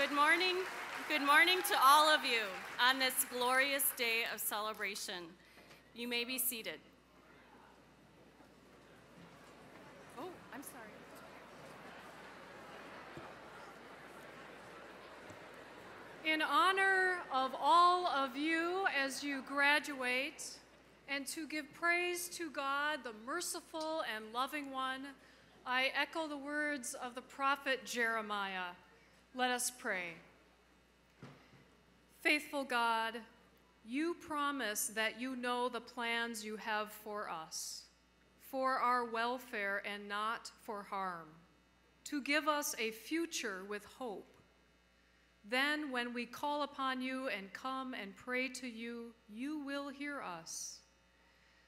Good morning. Good morning to all of you on this glorious day of celebration. You may be seated. Oh, I'm sorry. In honor of all of you as you graduate, and to give praise to God, the merciful and loving one, I echo the words of the prophet Jeremiah. Let us pray. Faithful God, you promise that you know the plans you have for us, for our welfare and not for harm, to give us a future with hope. Then when we call upon you and come and pray to you, you will hear us.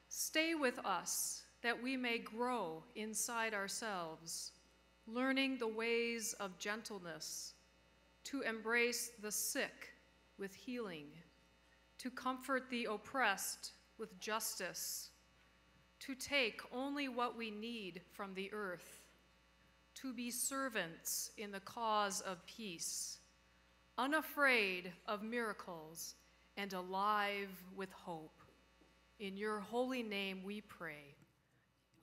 Stay with us that we may grow inside ourselves, learning the ways of gentleness, to embrace the sick with healing, to comfort the oppressed with justice, to take only what we need from the earth, to be servants in the cause of peace, unafraid of miracles, and alive with hope. In your holy name we pray.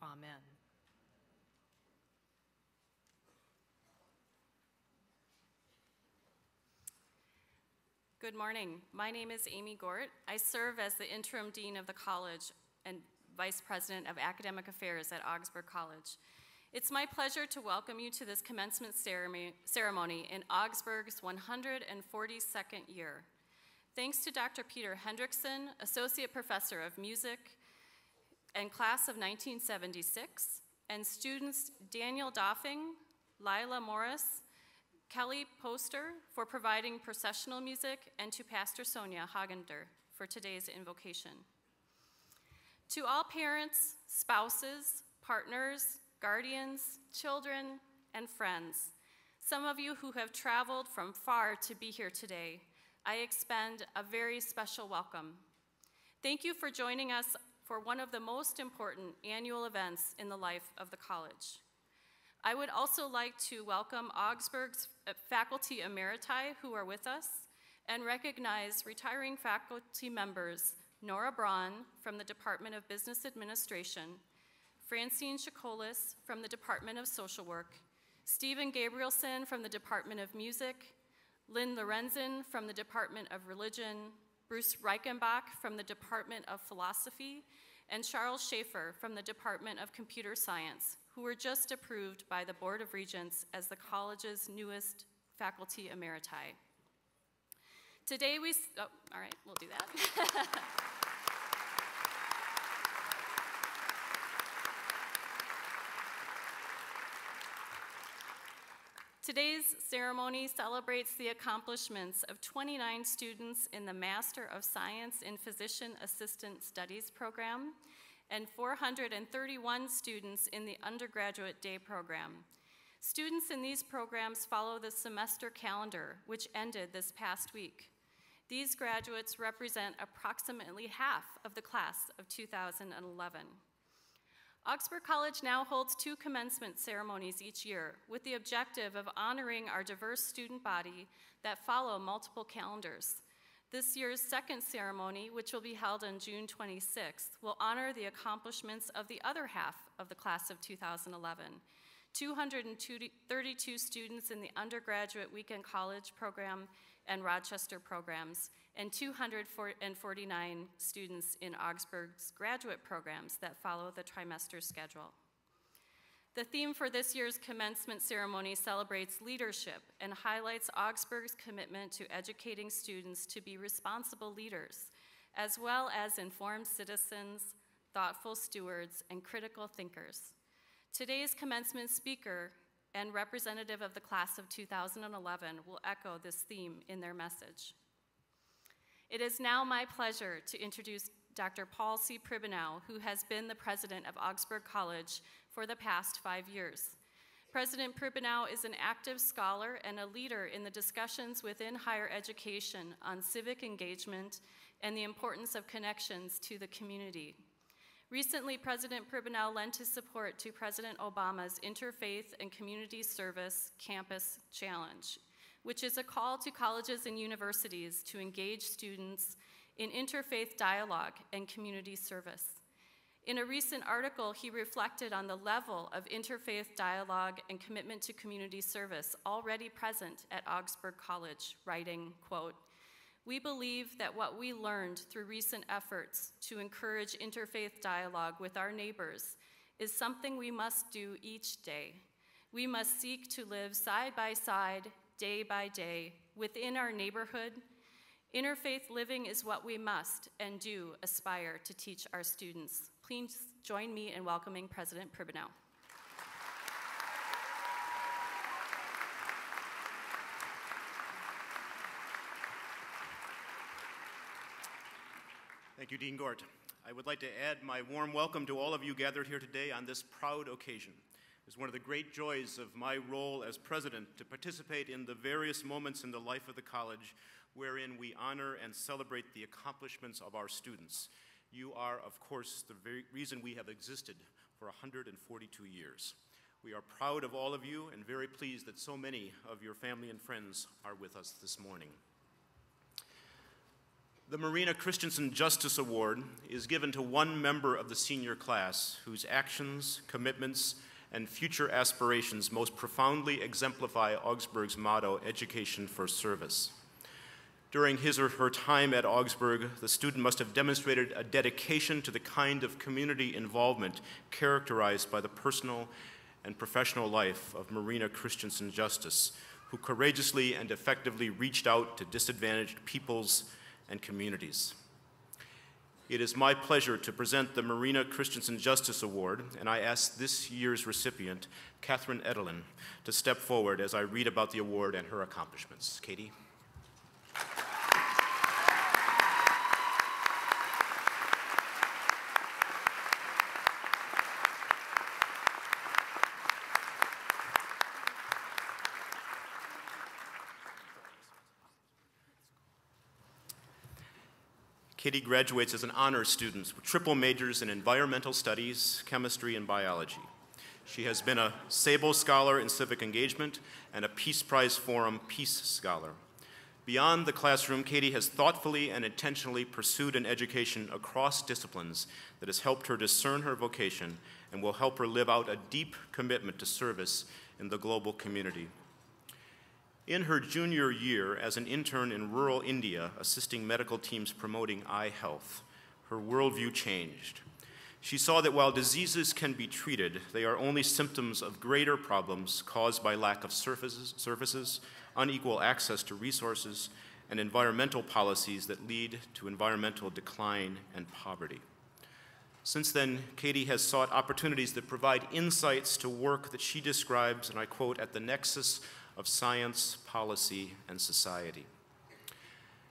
Amen. Good morning. My name is Amy Gort. I serve as the interim dean of the college and vice president of academic affairs at Augsburg College. It's my pleasure to welcome you to this commencement ceremony in Augsburg's 142nd year. Thanks to Dr. Peter Hendrickson, Associate Professor of Music and class of 1976, and students Daniel Doffing, Lila Morris, Kelly Poster for providing processional music, and to Pastor Sonia Hagender for today's invocation. To all parents, spouses, partners, guardians, children, and friends, some of you who have traveled from far to be here today, I extend a very special welcome. Thank you for joining us for one of the most important annual events in the life of the college. I would also like to welcome Augsburg's faculty emeriti who are with us and recognize retiring faculty members Nora Braun from the Department of Business Administration, Francine Chakolis from the Department of Social Work, Stephen Gabrielson from the Department of Music, Lynn Lorenzen from the Department of Religion, Bruce Reichenbach from the Department of Philosophy, and Charles Schaefer from the Department of Computer Science, who were just approved by the Board of Regents as the college's newest faculty emeriti. Today all right, we'll do that. Today's ceremony celebrates the accomplishments of 29 students in the Master of Science in Physician Assistant Studies program and 431 students in the Undergraduate Day program. Students in these programs follow the semester calendar, which ended this past week. These graduates represent approximately half of the class of 2011. Augsburg College now holds 2 commencement ceremonies each year with the objective of honoring our diverse student body that follow multiple calendars. This year's second ceremony, which will be held on June 26th, will honor the accomplishments of the other half of the class of 2011. 232 students in the undergraduate weekend college program and Rochester programs, and 249 students in Augsburg's graduate programs that follow the trimester schedule. The theme for this year's commencement ceremony celebrates leadership and highlights Augsburg's commitment to educating students to be responsible leaders, as well as informed citizens, thoughtful stewards, and critical thinkers. Today's commencement speaker and representative of the class of 2011 will echo this theme in their message. It is now my pleasure to introduce Dr. Paul C Priven L, who has been the president of Augsburg College for the past 5 years. President Priven L is an active scholar and a leader in the discussions within higher education on civic engagement and the importance of connections to the community. Recently, President Priven L lent his support to President Obama's Interfaith and Community Service Campus Challenge, which is a call to colleges and universities to engage students in interfaith dialogue and community service. In a recent article, he reflected on the level of interfaith dialogue and commitment to community service already present at Augsburg College, writing, quote, "We believe that what we learned through recent efforts to encourage interfaith dialogue with our neighbors is something we must do each day. We must seek to live side by side, day by day, within our neighborhood. Interfaith living is what we must and do aspire to teach our students." Please join me in welcoming President Priven L. Thank you, Dean Gort. I would like to add my warm welcome to all of you gathered here today on this proud occasion. It's one of the great joys of my role as president to participate in the various moments in the life of the college wherein we honor and celebrate the accomplishments of our students. You are, of course, the very reason we have existed for 142 years. We are proud of all of you and very pleased that so many of your family and friends are with us this morning. The Marina Christensen Justice Award is given to one member of the senior class whose actions, commitments, and future aspirations most profoundly exemplify Augsburg's motto, education for service. During his or her time at Augsburg, the student must have demonstrated a dedication to the kind of community involvement characterized by the personal and professional life of Marina Christensen Justice, who courageously and effectively reached out to disadvantaged peoples and communities. It is my pleasure to present the Marina Christensen Justice Award, and I ask this year's recipient, Catherine Edelin, to step forward as I read about the award and her accomplishments. Katie? Katie graduates as an honors student with triple majors in environmental studies, chemistry, and biology. She has been a Sable Scholar in Civic Engagement and a Peace Prize Forum Peace Scholar. Beyond the classroom, Katie has thoughtfully and intentionally pursued an education across disciplines that has helped her discern her vocation and will help her live out a deep commitment to service in the global community. In her junior year as an intern in rural India, assisting medical teams promoting eye health, her worldview changed. She saw that while diseases can be treated, they are only symptoms of greater problems caused by lack of services, unequal access to resources, and environmental policies that lead to environmental decline and poverty. Since then, Katie has sought opportunities that provide insights to work that she describes, and I quote, at the nexus of science, policy, and society.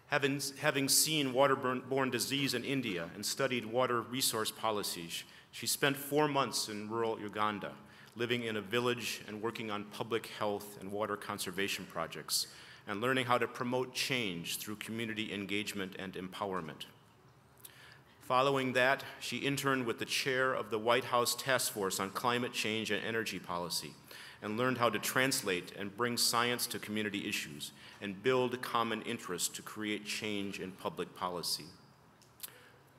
Having seen waterborne disease in India and studied water resource policies, she spent 4 months in rural Uganda, living in a village and working on public health and water conservation projects, and learning how to promote change through community engagement and empowerment. Following that, she interned with the chair of the White House Task Force on Climate Change and Energy Policy, and learned how to translate and bring science to community issues and build common interest to create change in public policy.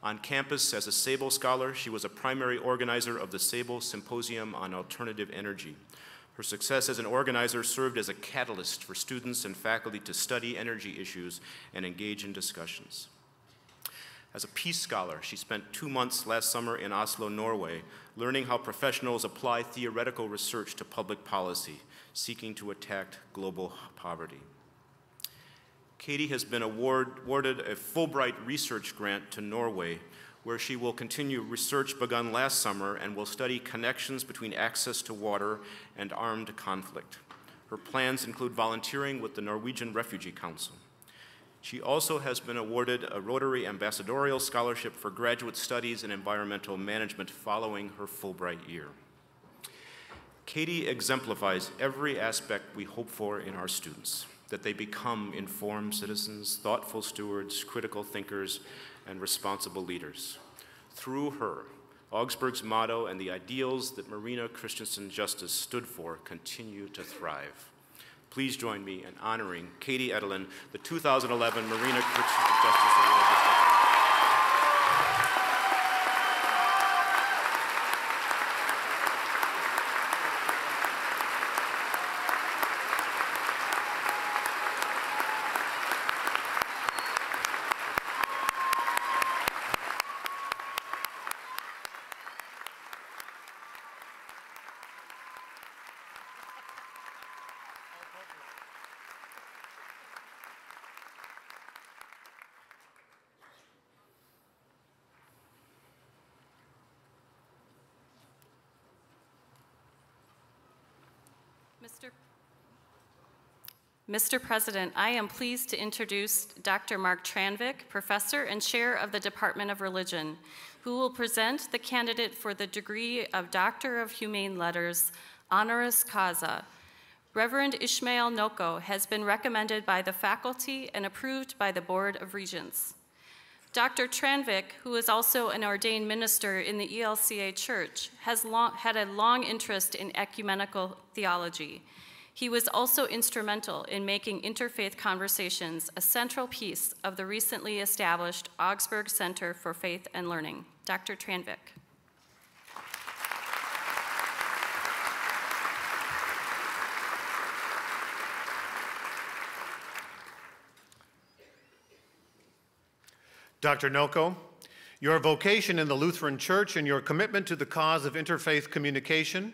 On campus, as a Sable Scholar, she was a primary organizer of the Sable Symposium on Alternative Energy. Her success as an organizer served as a catalyst for students and faculty to study energy issues and engage in discussions. As a Peace Scholar, she spent 2 months last summer in Oslo, Norway, learning how professionals apply theoretical research to public policy, seeking to attack global poverty. Katie has been awarded a Fulbright research grant to Norway, where she will continue research begun last summer and will study connections between access to water and armed conflict. Her plans include volunteering with the Norwegian Refugee Council. She also has been awarded a Rotary Ambassadorial Scholarship for Graduate Studies in Environmental Management following her Fulbright year. Katie exemplifies every aspect we hope for in our students, that they become informed citizens, thoughtful stewards, critical thinkers, and responsible leaders. Through her, Augsburg's motto and the ideals that Marina Christensen Justice stood for continue to thrive. Please join me in honoring Katie Edelin, the 2011 Marina Christensen Justice Award. Mr. President, I am pleased to introduce Dr. Mark Tranvik, Professor and Chair of the Department of Religion, who will present the candidate for the degree of Doctor of Humane Letters, honoris causa. Reverend Ishmael Noko has been recommended by the faculty and approved by the Board of Regents. Dr. Tranvik, who is also an ordained minister in the ELCA Church, has had a long interest in ecumenical theology. He was also instrumental in making interfaith conversations a central piece of the recently established Augsburg Center for Faith and Learning. Dr. Tranvik. Dr. Noko, your vocation in the Lutheran Church and your commitment to the cause of interfaith communication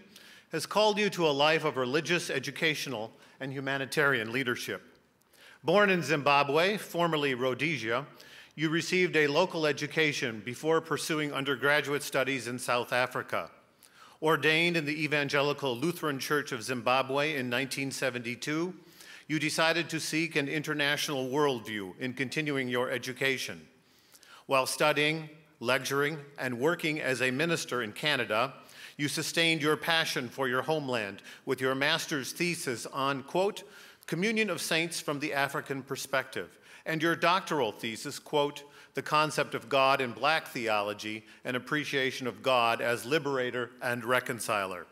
has called you to a life of religious, educational, and humanitarian leadership. Born in Zimbabwe, formerly Rhodesia, you received a local education before pursuing undergraduate studies in South Africa. Ordained in the Evangelical Lutheran Church of Zimbabwe in 1972, you decided to seek an international worldview in continuing your education. While studying, lecturing, and working as a minister in Canada, you sustained your passion for your homeland with your master's thesis on, quote, communion of saints from the African perspective, and your doctoral thesis, quote, the concept of God in Black theology and appreciation of God as liberator and reconciler.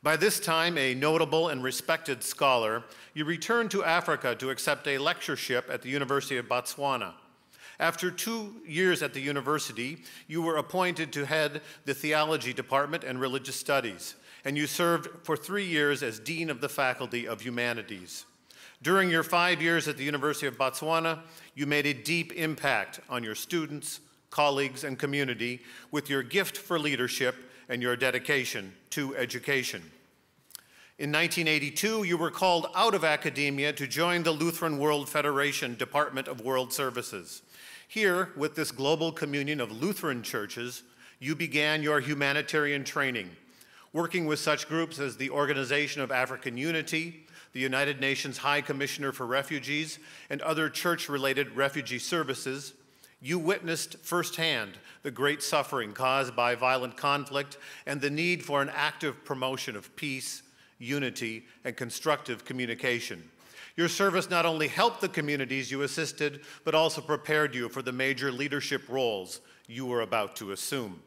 By this time, a notable and respected scholar, you returned to Africa to accept a lectureship at the University of Botswana. After 2 years at the university, you were appointed to head the theology department and religious studies, and you served for 3 years as dean of the Faculty of Humanities. During your 5 years at the University of Botswana, you made a deep impact on your students, colleagues, and community with your gift for leadership and your dedication to education. In 1982, you were called out of academia to join the Lutheran World Federation Department of World Services. Here, with this global communion of Lutheran churches, you began your humanitarian training, working with such groups as the Organization of African Unity, the United Nations High Commissioner for Refugees, and other church-related refugee services. You witnessed firsthand the great suffering caused by violent conflict and the need for an active promotion of peace, unity, and constructive communication. Your service not only helped the communities you assisted, but also prepared you for the major leadership roles you were about to assume.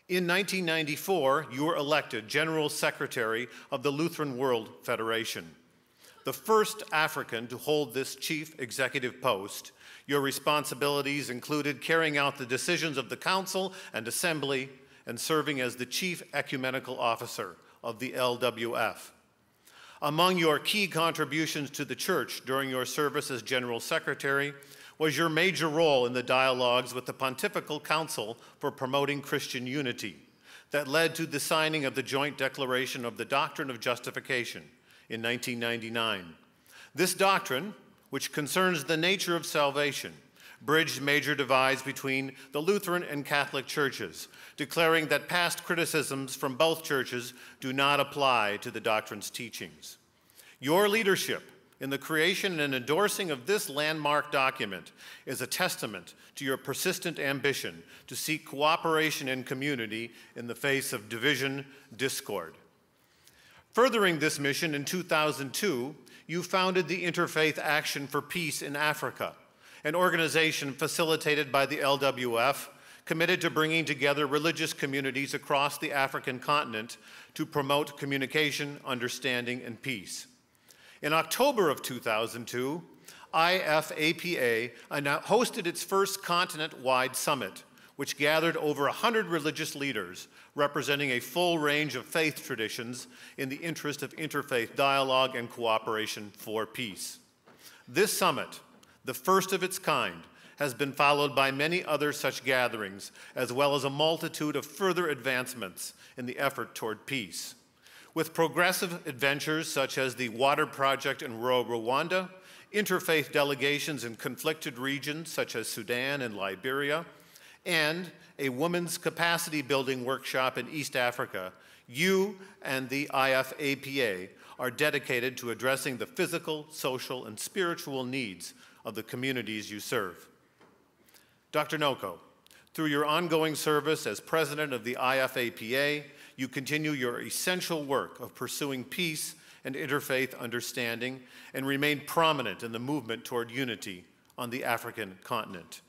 In 1994, you were elected General Secretary of the Lutheran World Federation. The first African to hold this chief executive post, your responsibilities included carrying out the decisions of the Council and Assembly and serving as the Chief Ecumenical Officer of the LWF. Among your key contributions to the Church during your service as General Secretary was your major role in the dialogues with the Pontifical Council for Promoting Christian Unity that led to the signing of the Joint Declaration of the Doctrine of Justification in 1999. This doctrine, which concerns the nature of salvation, bridged major divides between the Lutheran and Catholic churches, declaring that past criticisms from both churches do not apply to the doctrine's teachings. Your leadership in the creation and endorsing of this landmark document is a testament to your persistent ambition to seek cooperation and community in the face of division, discord. Furthering this mission in 2002, you founded the Interfaith Action for Peace in Africa, an organization facilitated by the LWF, committed to bringing together religious communities across the African continent to promote communication, understanding, and peace. In October of 2002, IFAPA hosted its first continent-wide summit, which gathered over 100 religious leaders representing a full range of faith traditions in the interest of interfaith dialogue and cooperation for peace. This summit, the first of its kind, has been followed by many other such gatherings, as well as a multitude of further advancements in the effort toward peace. With progressive adventures such as the Water Project in rural Rwanda, interfaith delegations in conflicted regions such as Sudan and Liberia, and a women's capacity building workshop in East Africa, you and the IFAPA are dedicated to addressing the physical, social, and spiritual needs of the communities you serve. Dr. Noko, through your ongoing service as president of the IFAPA, you continue your essential work of pursuing peace and interfaith understanding and remain prominent in the movement toward unity on the African continent.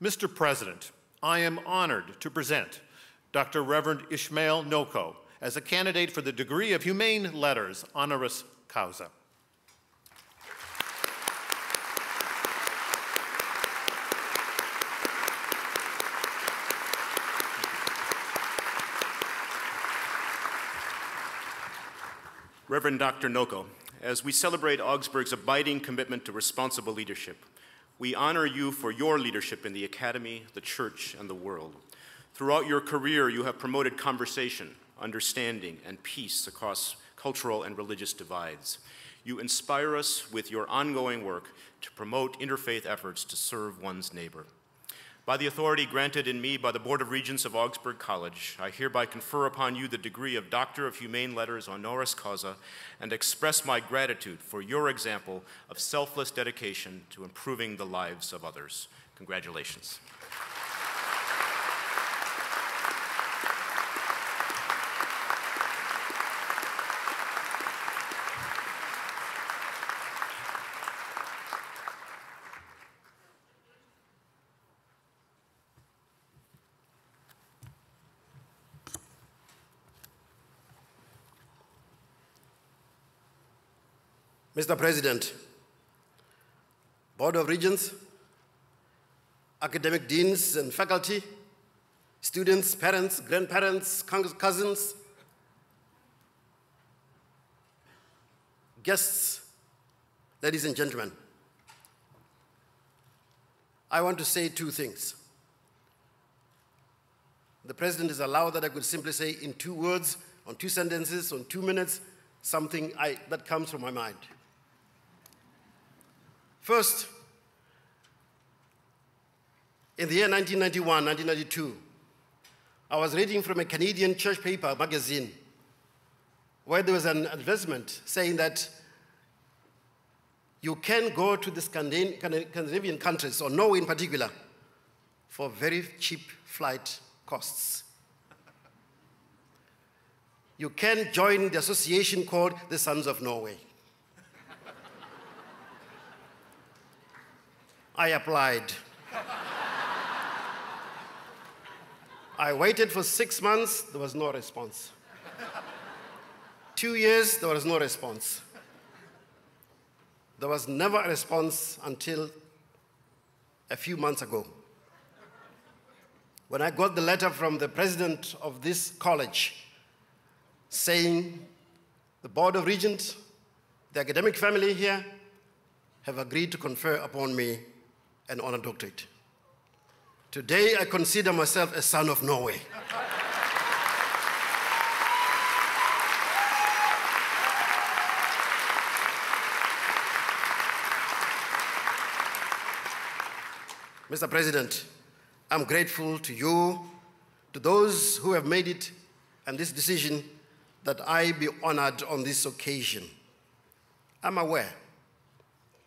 Mr. President, I am honored to present Dr. Reverend Ishmael Noko as a candidate for the degree of Humane Letters, honoris causa. Reverend Dr. Noko, as we celebrate Augsburg's abiding commitment to responsible leadership, we honor you for your leadership in the academy, the church, and the world. Throughout your career, you have promoted conversation, understanding, and peace across cultural and religious divides. You inspire us with your ongoing work to promote interfaith efforts to serve one's neighbor. By the authority granted in me by the Board of Regents of Augsburg College, I hereby confer upon you the degree of Doctor of Humane Letters honoris causa and express my gratitude for your example of selfless dedication to improving the lives of others. Congratulations. Mr. President, Board of Regents, academic deans and faculty, students, parents, grandparents, cousins, guests, ladies and gentlemen, I want to say two things. The President has allowed that I could simply say in 2 words, on 2 sentences, on 2 minutes, something that comes from my mind. First, in the year 1991, 1992, I was reading from a Canadian church paper magazine where there was an advertisement saying that you can go to the Scandinavian countries, or Norway in particular, for very cheap flight costs. You can join the association called the Sons of Norway. I applied. I waited for 6 months, there was no response. 2 years, there was no response. There was never a response until a few months ago, when I got the letter from the president of this college saying the Board of Regents, the academic family here, have agreed to confer upon me an honor doctorate. Today, I consider myself a son of Norway. Mr. President, I'm grateful to you, to those who have made it and this decision that I be honored on this occasion. I'm aware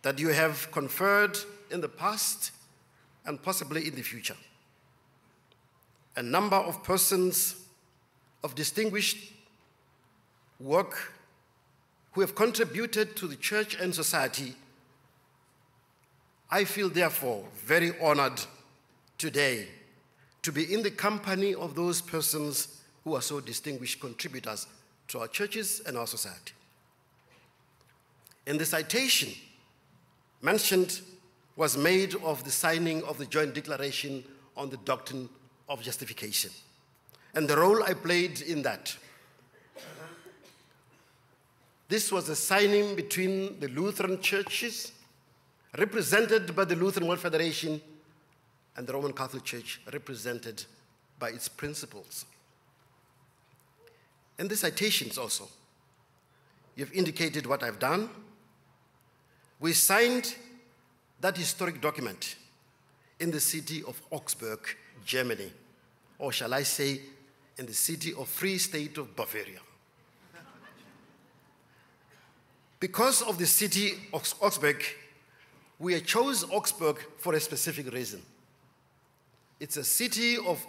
that you have conferred in the past and possibly in the future a number of persons of distinguished work who have contributed to the church and society. I feel, therefore, very honored today to be in the company of those persons who are so distinguished contributors to our churches and our society. In the citation, mentioned was made of the signing of the Joint Declaration on the Doctrine of Justification and the role I played in that. This was a signing between the Lutheran churches, represented by the Lutheran World Federation, and the Roman Catholic Church, represented by its principles. In the citations also, you've indicated what I've done. We signed that historic document in the city of Augsburg, Germany, or shall I say, in the city of Free State of Bavaria. Because of the city of Augsburg, we chose Augsburg for a specific reason. It's a city of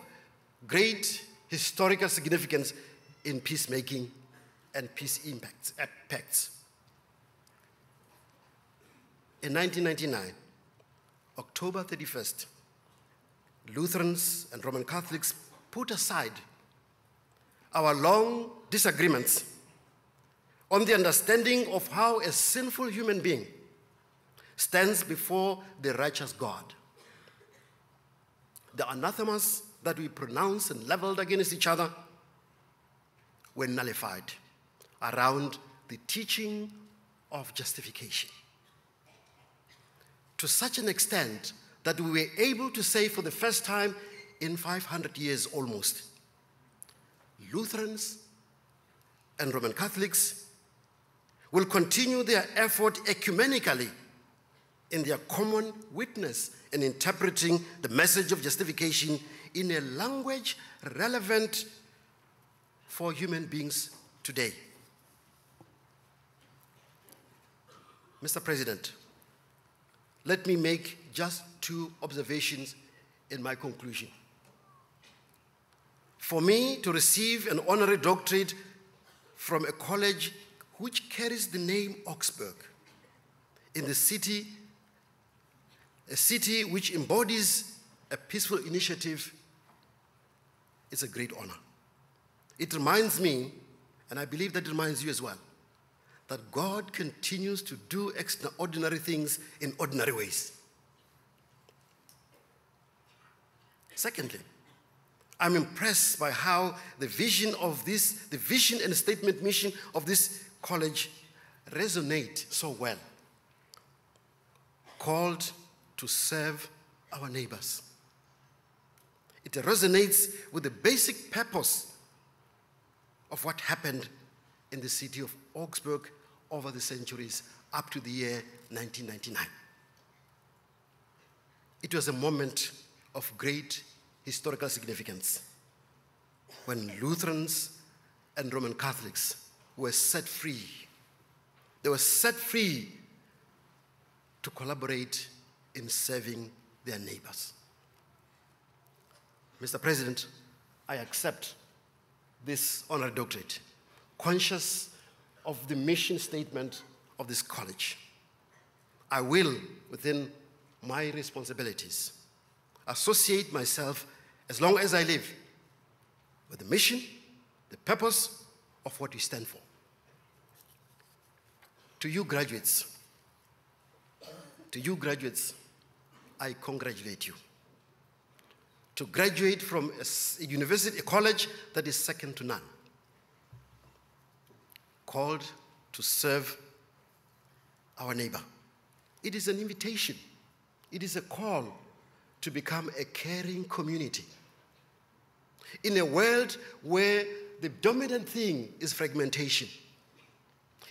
great historical significance in peacemaking and peace impacts. In 1999, October 31st, Lutherans and Roman Catholics put aside our long disagreements on the understanding of how a sinful human being stands before the righteous God. The anathemas that we pronounced and leveled against each other were nullified around the teaching of justification. To such an extent that we were able to say for the first time in 500 years almost, Lutherans and Roman Catholics will continue their effort ecumenically in their common witness in interpreting the message of justification in a language relevant for human beings today. Mr. President, let me make just 2 observations in my conclusion. For me to receive an honorary doctorate from a college which carries the name Augsburg in the city, a city which embodies a peaceful initiative, is a great honor. It reminds me, and I believe that reminds you as well, that God continues to do extraordinary things in ordinary ways. Secondly, I'm impressed by how the vision and statement mission of this college resonate so well. Called to serve our neighbors. It resonates with the basic purpose of what happened in the city of Augsburg over the centuries up to the year 1999. It was a moment of great historical significance when Lutherans and Roman Catholics were set free. They were set free to collaborate in serving their neighbors. Mr. President, I accept this honorary doctorate, conscious of the mission statement of this college. I will, within my responsibilities, associate myself, as long as I live, with the mission, the purpose of what we stand for. To you graduates, I congratulate you. To graduate from a university, a college that is second to none, called to serve our neighbor. It is an invitation. It is a call to become a caring community. In a world where the dominant thing is fragmentation,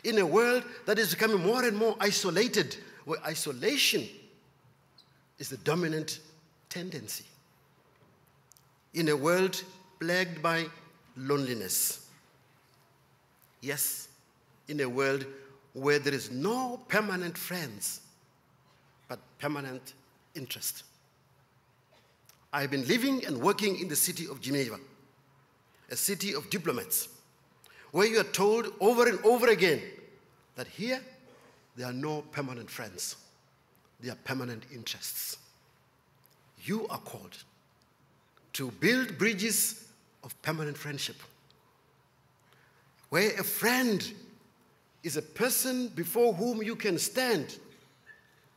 in a world that is becoming more and more isolated, where isolation is the dominant tendency, in a world plagued by loneliness. Yes, in a world where there is no permanent friends, but permanent interest. I've been living and working in the city of Geneva, a city of diplomats, where you are told over and over again that here there are no permanent friends, there are permanent interests. You are called to build bridges of permanent friendship, where a friend is a person before whom you can stand,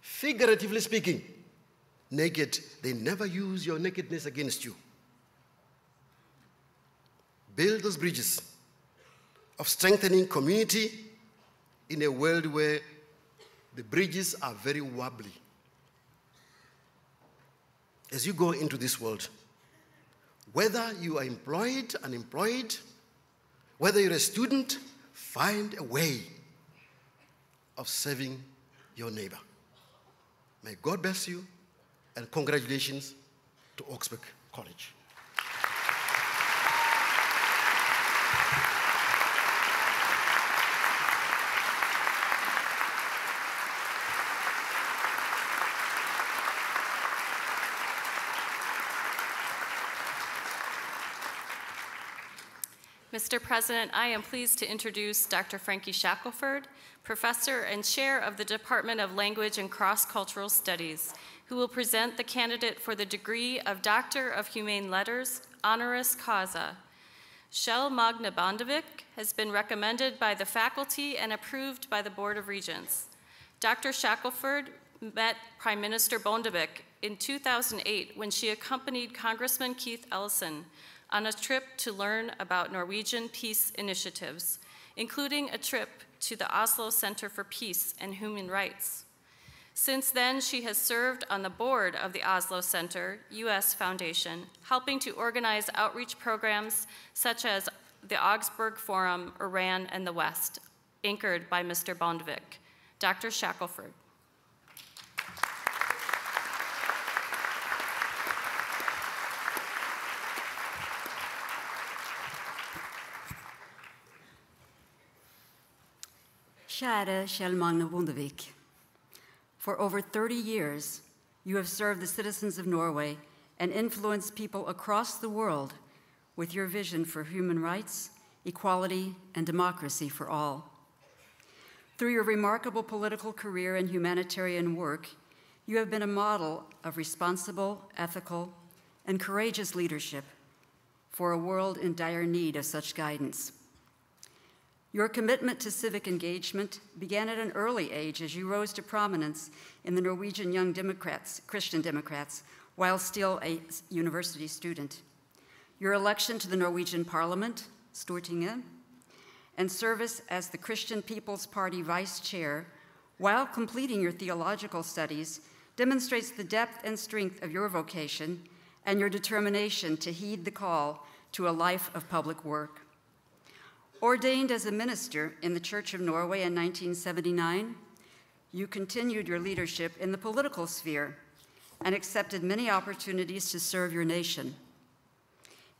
figuratively speaking, naked. They never use your nakedness against you. Build those bridges of strengthening community in a world where the bridges are very wobbly. As you go into this world, whether you are employed, unemployed, whether you're a student, find a way of serving your neighbor. May God bless you, and congratulations to Augsburg College. Mr. President, I am pleased to introduce Dr. Frankie Shackelford, Professor and Chair of the Department of Language and Cross-Cultural Studies, who will present the candidate for the degree of Doctor of Humane Letters, honoris causa. Kjell Magne Bondevik has been recommended by the faculty and approved by the Board of Regents. Dr. Shackelford met Prime Minister Bondevik in 2008 when she accompanied Congressman Keith Ellison on a trip to learn about Norwegian peace initiatives, including a trip to the Oslo Center for Peace and Human Rights. Since then, she has served on the board of the Oslo Center, U.S. Foundation, helping to organize outreach programs such as the Augsburg Forum, Iran and the West, anchored by Mr. Bondevik. Dr. Shackelford. Kjære Kjell Magne Bondevik, for over 30 years, you have served the citizens of Norway and influenced people across the world with your vision for human rights, equality, and democracy for all. Through your remarkable political career and humanitarian work, you have been a model of responsible, ethical, and courageous leadership for a world in dire need of such guidance. Your commitment to civic engagement began at an early age as you rose to prominence in the Norwegian Young Democrats, Christian Democrats, while still a university student. Your election to the Norwegian Parliament, Stortinget, and service as the Christian People's Party vice chair while completing your theological studies demonstrates the depth and strength of your vocation and your determination to heed the call to a life of public work. Ordained as a minister in the Church of Norway in 1979, you continued your leadership in the political sphere and accepted many opportunities to serve your nation.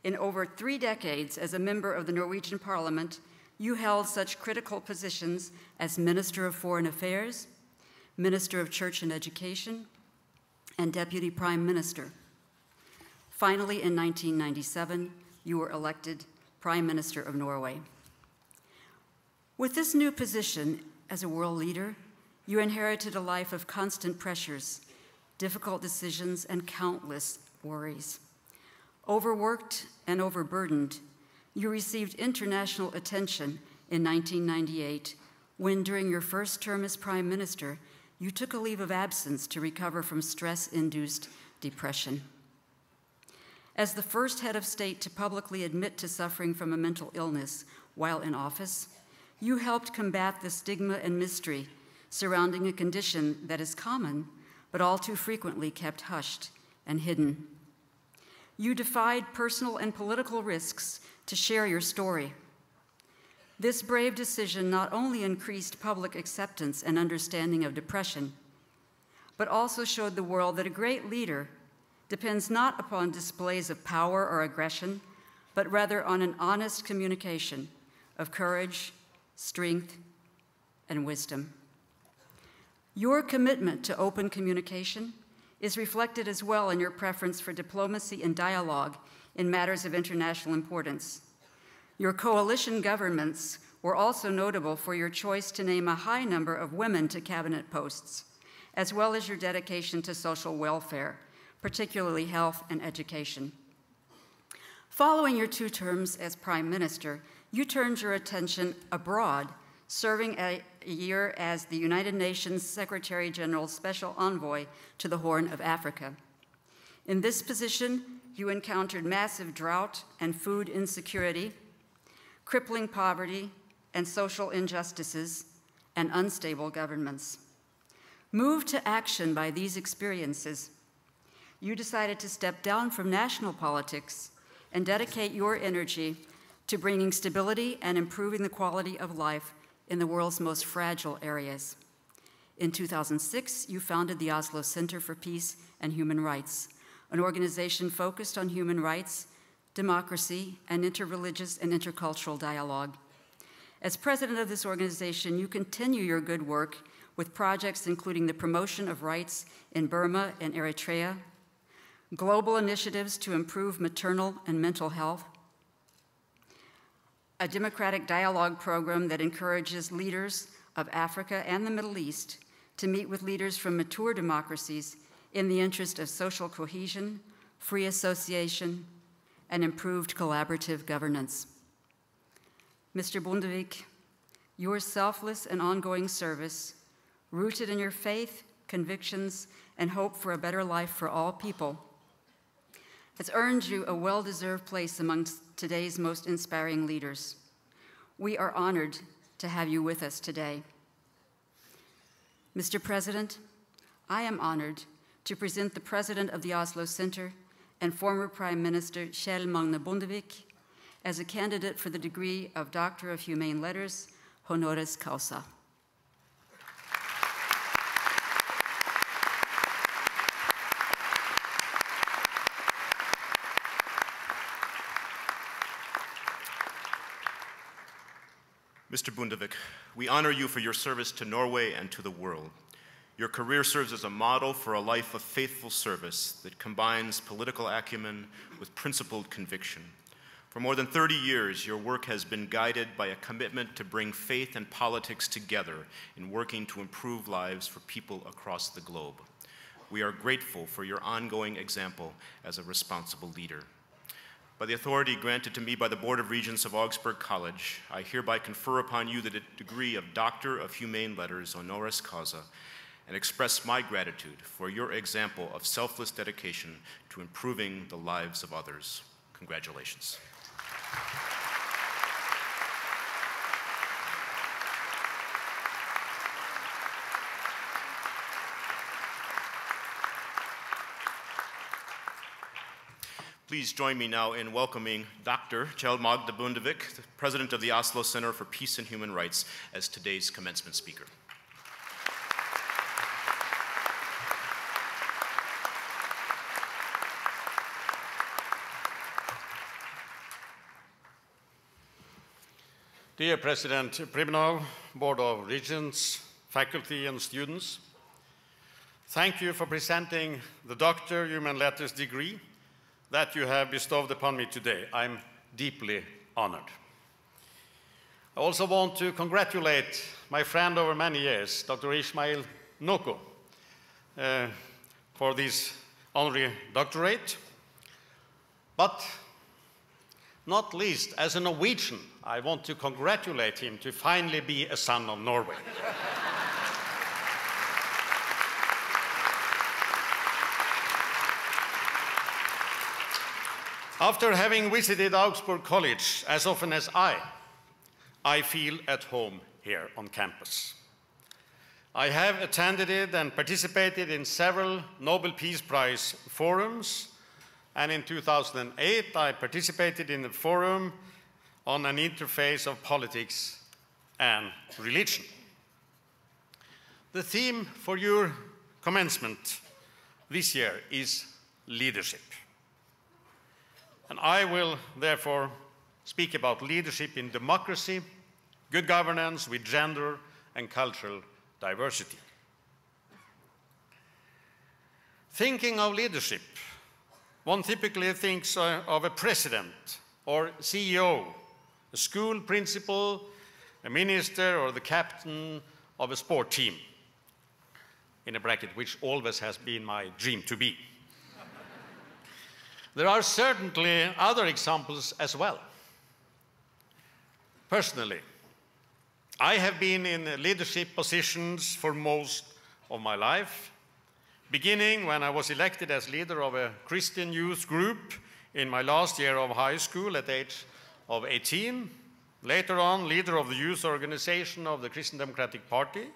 In over 3 decades as a member of the Norwegian Parliament, you held such critical positions as Minister of Foreign Affairs, Minister of Church and Education, and Deputy Prime Minister. Finally, in 1997, you were elected Prime Minister of Norway. With this new position as a world leader, you inherited a life of constant pressures, difficult decisions, and countless worries. Overworked and overburdened, you received international attention in 1998 when, during your first term as Prime Minister, you took a leave of absence to recover from stress-induced depression. As the first head of state to publicly admit to suffering from a mental illness while in office, you helped combat the stigma and mystery surrounding a condition that is common, but all too frequently kept hushed and hidden. You defied personal and political risks to share your story. This brave decision not only increased public acceptance and understanding of depression, but also showed the world that a great leader depends not upon displays of power or aggression, but rather on an honest communication of courage, strength, and wisdom. Your commitment to open communication is reflected as well in your preference for diplomacy and dialogue in matters of international importance. Your coalition governments were also notable for your choice to name a high number of women to cabinet posts, as well as your dedication to social welfare, particularly health and education. Following your 2 terms as Prime Minister, you turned your attention abroad serving a year as the United Nations Secretary General's Special Envoy to the Horn of Africa. In this position, you encountered massive drought and food insecurity, crippling poverty and social injustices, and unstable governments. Moved to action by these experiences, you decided to step down from national politics and dedicate your energy to bringing stability and improving the quality of life in the world's most fragile areas. In 2006, you founded the Oslo Center for Peace and Human Rights, an organization focused on human rights, democracy, and interreligious and intercultural dialogue. As president of this organization, you continue your good work with projects including the promotion of rights in Burma and Eritrea, global initiatives to improve maternal and mental health, a democratic dialogue program that encourages leaders of Africa and the Middle East to meet with leaders from mature democracies in the interest of social cohesion, free association, and improved collaborative governance. Mr. Bondevik, your selfless and ongoing service, rooted in your faith, convictions, and hope for a better life for all people, has earned you a well-deserved place amongst today's most inspiring leaders. We are honored to have you with us today. Mr. President, I am honored to present the president of the Oslo Center and former Prime Minister Kjell Magne Bondevik as a candidate for the degree of Doctor of Humane Letters, honoris causa. Mr. Bondevik, we honor you for your service to Norway and to the world. Your career serves as a model for a life of faithful service that combines political acumen with principled conviction. For more than 30 years, your work has been guided by a commitment to bring faith and politics together in working to improve lives for people across the globe. We are grateful for your ongoing example as a responsible leader. By the authority granted to me by the Board of Regents of Augsburg College, I hereby confer upon you the degree of Doctor of Humane Letters, honoris causa, and express my gratitude for your example of selfless dedication to improving the lives of others. Congratulations. Please join me now in welcoming Dr. Kjell Magne Bondevik, the President of the Oslo Center for Peace and Human Rights, as today's commencement speaker. Dear President Priven L, Board of Regents, faculty and students, thank you for presenting the Doctor of Human Letters degree that you have bestowed upon me today. I'm deeply honored. I also want to congratulate my friend over many years, Dr. Ismail Noko, for this honorary doctorate. But not least, as a Norwegian, I want to congratulate him to finally be a son of Norway. After having visited Augsburg College as often as I feel at home here on campus. I have attended it and participated in several Nobel Peace Prize forums, and in 2008 I participated in the forum on an interface of politics and religion. The theme for your commencement this year is leadership. And I will therefore speak about leadership in democracy, good governance with gender and cultural diversity. Thinking of leadership, one typically thinks of a president or CEO, a school principal, a minister, or the captain of a sport team, in a bracket which always has been my dream to be. There are certainly other examples as well. Personally, I have been in leadership positions for most of my life, beginning when I was elected as leader of a Christian youth group in my last year of high school at the age of 18, later on leader of the youth organization of the Christian Democratic Party,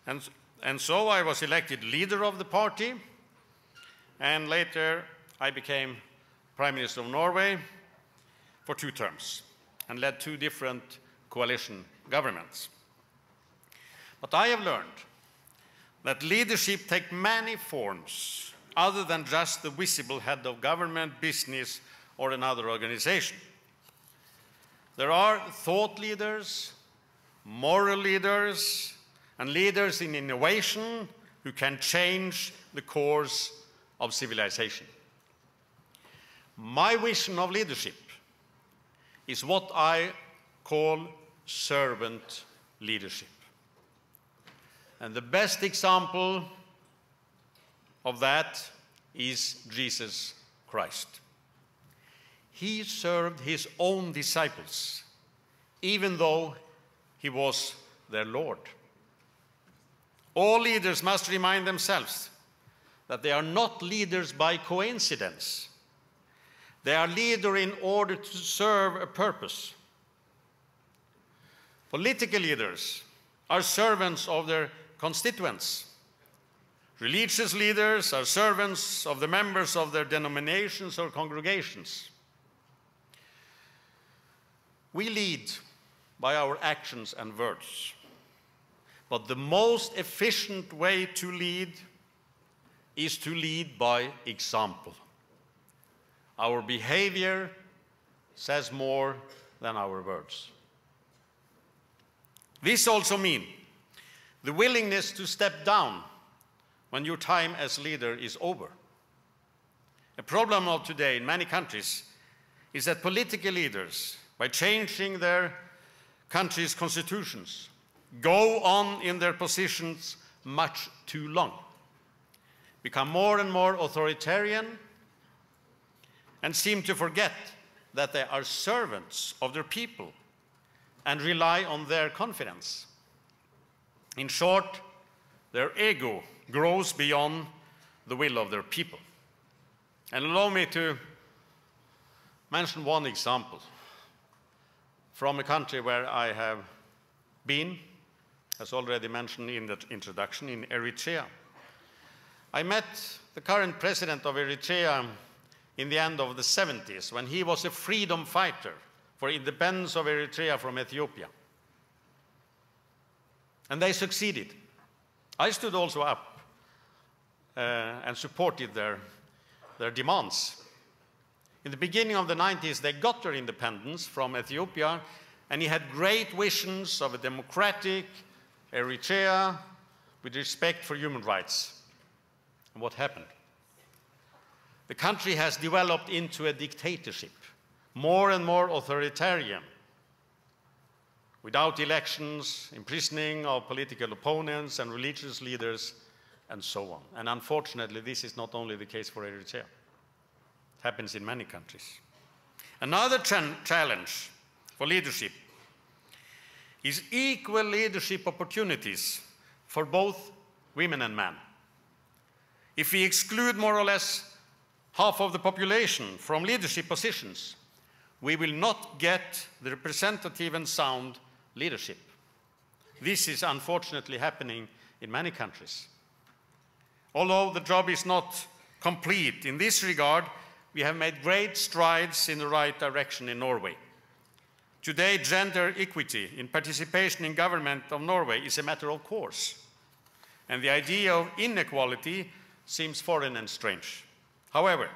and so I was elected leader of the party, and later I became Prime Minister of Norway for 2 terms and led 2 different coalition governments. But I have learned that leadership takes many forms other than just the visible head of government, business, or another organization. There are thought leaders, moral leaders, and leaders in innovation who can change the course of civilization. My vision of leadership is what I call servant leadership. And the best example of that is Jesus Christ. He served his own disciples, even though he was their Lord. All leaders must remind themselves that they are not leaders by coincidence. They are leaders in order to serve a purpose. Political leaders are servants of their constituents. Religious leaders are servants of the members of their denominations or congregations. We lead by our actions and words, but the most efficient way to lead is to lead by example. Our behavior says more than our words. This also means the willingness to step down when your time as leader is over. A problem of today in many countries is that political leaders, by changing their country's constitutions, go on in their positions much too long, become more and more authoritarian, and seem to forget that they are servants of their people and rely on their confidence. In short, their ego grows beyond the will of their people. And allow me to mention one example from a country where I have been, as already mentioned in the introduction, in Eritrea. I met the current president of Eritrea in the end of the 70s, when he was a freedom fighter for independence of Eritrea from Ethiopia. And they succeeded. I stood also up and supported their demands. In the beginning of the 90s, they got their independence from Ethiopia, and he had great visions of a democratic Eritrea with respect for human rights. And what happened? The country has developed into a dictatorship, more and more authoritarian, without elections, imprisoning of political opponents and religious leaders, and so on. And unfortunately, this is not only the case for Eritrea. It happens in many countries. Another challenge for leadership is equal leadership opportunities for both women and men. If we exclude more or less half of the population from leadership positions, we will not get the representative and sound leadership. This is unfortunately happening in many countries. Although the job is not complete in this regard, we have made great strides in the right direction in Norway. Today, gender equity in participation in government of Norway is a matter of course, and the idea of inequality seems foreign and strange. However,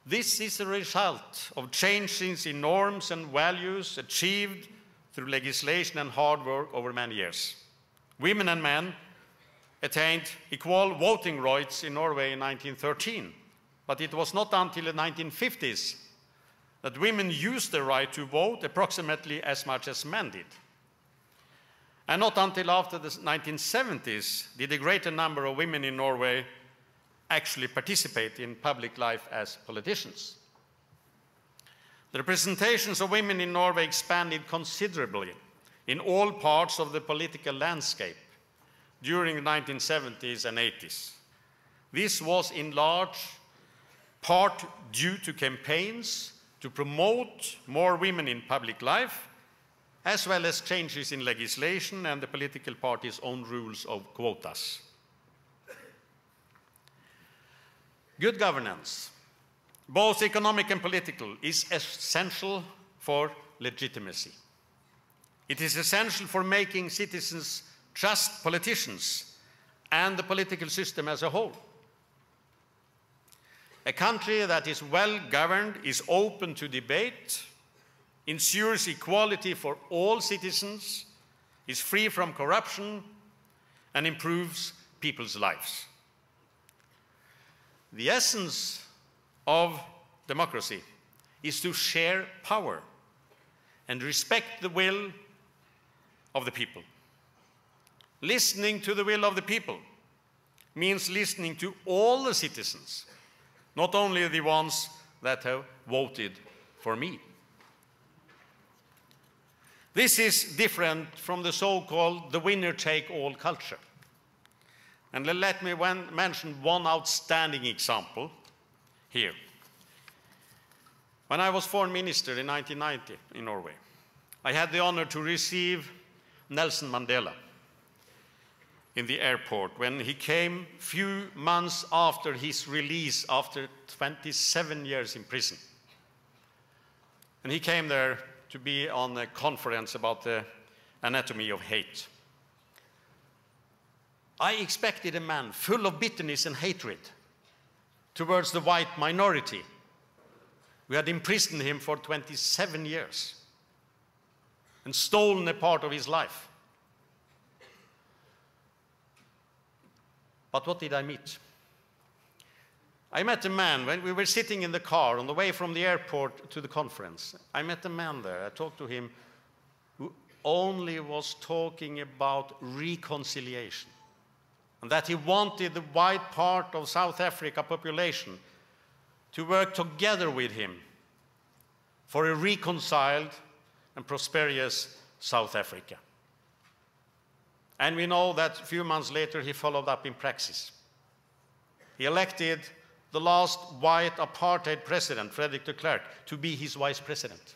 this is a result of changes in norms and values achieved through legislation and hard work over many years. Women and men attained equal voting rights in Norway in 1913, but it was not until the 1950s that women used the right to vote approximately as much as men did. And not until after the 1970s did a greater number of women in Norway actually participate in public life as politicians. The representations of women in Norway expanded considerably in all parts of the political landscape during the 1970s and 80s. This was in large part due to campaigns to promote more women in public life, as well as changes in legislation and the political party's own rules of quotas. Good governance, both economic and political, is essential for legitimacy. It is essential for making citizens trust politicians and the political system as a whole. A country that is well governed is open to debate, ensures equality for all citizens, is free from corruption, and improves people's lives. The essence of democracy is to share power and respect the will of the people. Listening to the will of the people means listening to all the citizens, not only the ones that have voted for me. This is different from the so-called the winner-take-all culture. And let me mention one outstanding example here. When I was foreign minister in 1990 in Norway, I had the honor to receive Nelson Mandela in the airport when he came few months after his release after 27 years in prison. And he came there to be on a conference about the anatomy of hate. I expected a man full of bitterness and hatred towards the white minority. We had imprisoned him for 27 years and stolen a part of his life. But what did I meet? I met a man when we were sitting in the car on the way from the airport to the conference. I met a man there. I talked to him who only was talking about reconciliation, and that he wanted the white part of South Africa population to work together with him for a reconciled and prosperous South Africa. And we know that a few months later he followed up in praxis. He elected the last white apartheid president, Frederick de Klerk, to be his vice president.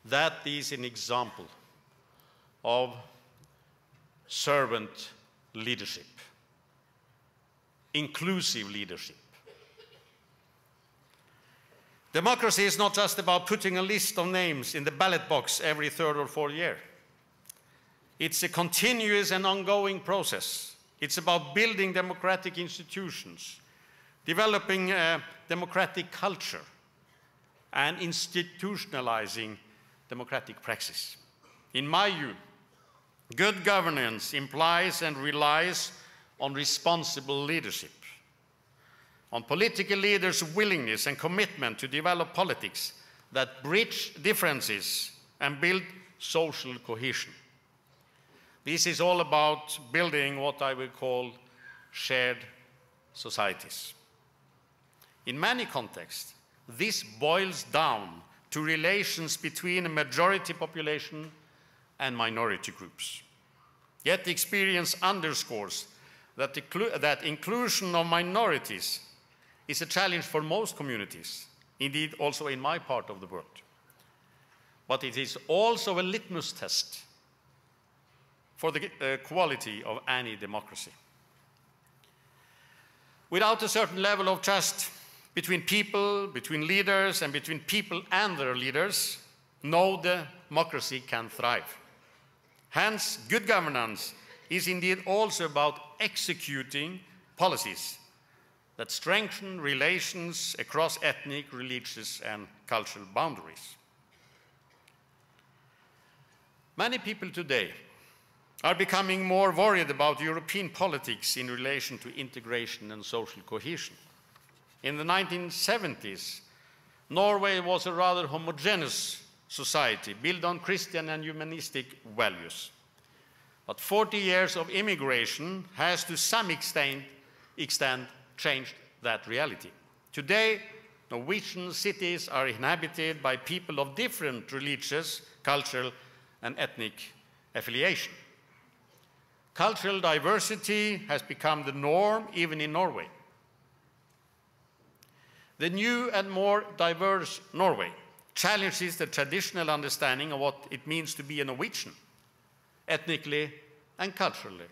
That is an example of servant leadership, inclusive leadership. Democracy is not just about putting a list of names in the ballot box every third or fourth year. It's a continuous and ongoing process. It's about building democratic institutions, developing a democratic culture, and institutionalizing democratic praxis. In my view, good governance implies and relies on responsible leadership, on political leaders' willingness and commitment to develop politics that bridge differences and build social cohesion. This is all about building what I would call shared societies. In many contexts, this boils down to relations between a majority population and minority groups. Yet the experience underscores that inclusion of minorities is a challenge for most communities, indeed also in my part of the world. But it is also a litmus test for the quality of any democracy. Without a certain level of trust between people, between leaders, and between people and their leaders, no democracy can thrive. Hence, good governance is indeed also about executing policies that strengthen relations across ethnic, religious, and cultural boundaries. Many people today are becoming more worried about European politics in relation to integration and social cohesion. In the 1970s, Norway was a rather homogeneous society built on Christian and humanistic values. But 40 years of immigration has to some extent changed that reality. Today, Norwegian cities are inhabited by people of different religious, cultural, and ethnic affiliation. Cultural diversity has become the norm even in Norway. The new and more diverse Norway challenges the traditional understanding of what it means to be a Norwegian, ethnically and culturally.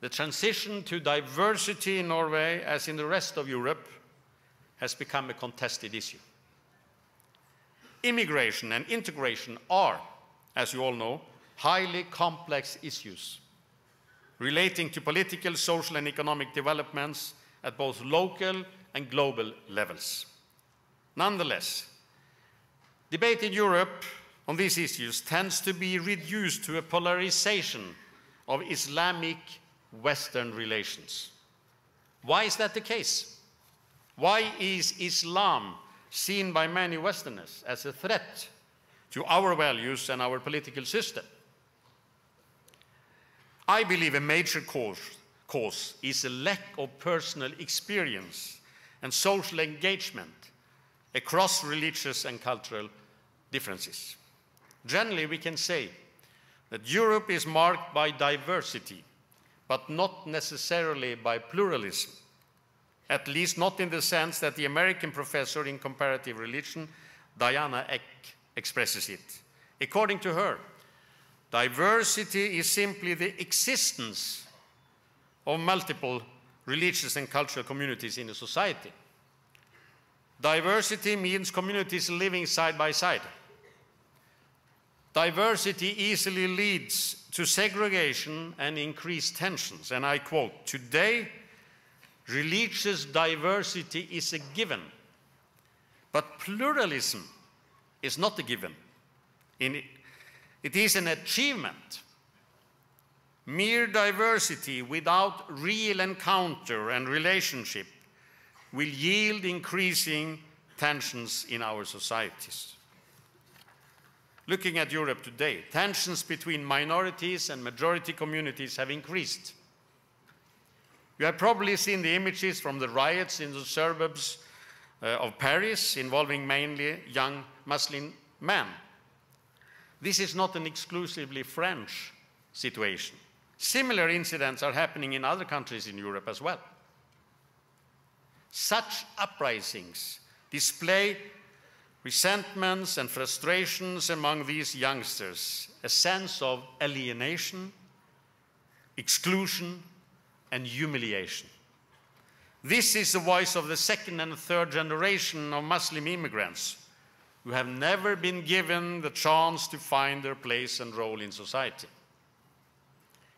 The transition to diversity in Norway, as in the rest of Europe, has become a contested issue. Immigration and integration are, as you all know, highly complex issues relating to political, social, and economic developments at both local and global levels. Nonetheless, debate in Europe on these issues tends to be reduced to a polarization of Islamic Western relations. Why is that the case? Why is Islam seen by many Westerners as a threat to our values and our political system? I believe a major cause is a lack of personal experience and social engagement across religious and cultural differences. Generally, we can say that Europe is marked by diversity, but not necessarily by pluralism, at least not in the sense that the American professor in comparative religion, Diana Eck, expresses it. According to her, diversity is simply the existence of multiple religious and cultural communities in a society. Diversity means communities living side by side. Diversity easily leads to segregation and increased tensions. And I quote, "Today, religious diversity is a given, but pluralism is not a given. It is an achievement. Mere diversity without real encounter and relationship will yield increasing tensions in our societies." Looking at Europe today, tensions between minorities and majority communities have increased. You have probably seen the images from the riots in the suburbs of Paris involving mainly young Muslim men. This is not an exclusively French situation. Similar incidents are happening in other countries in Europe as well. Such uprisings display resentments and frustrations among these youngsters, a sense of alienation, exclusion, and humiliation. This is the voice of the second and third generation of Muslim immigrants who have never been given the chance to find their place and role in society.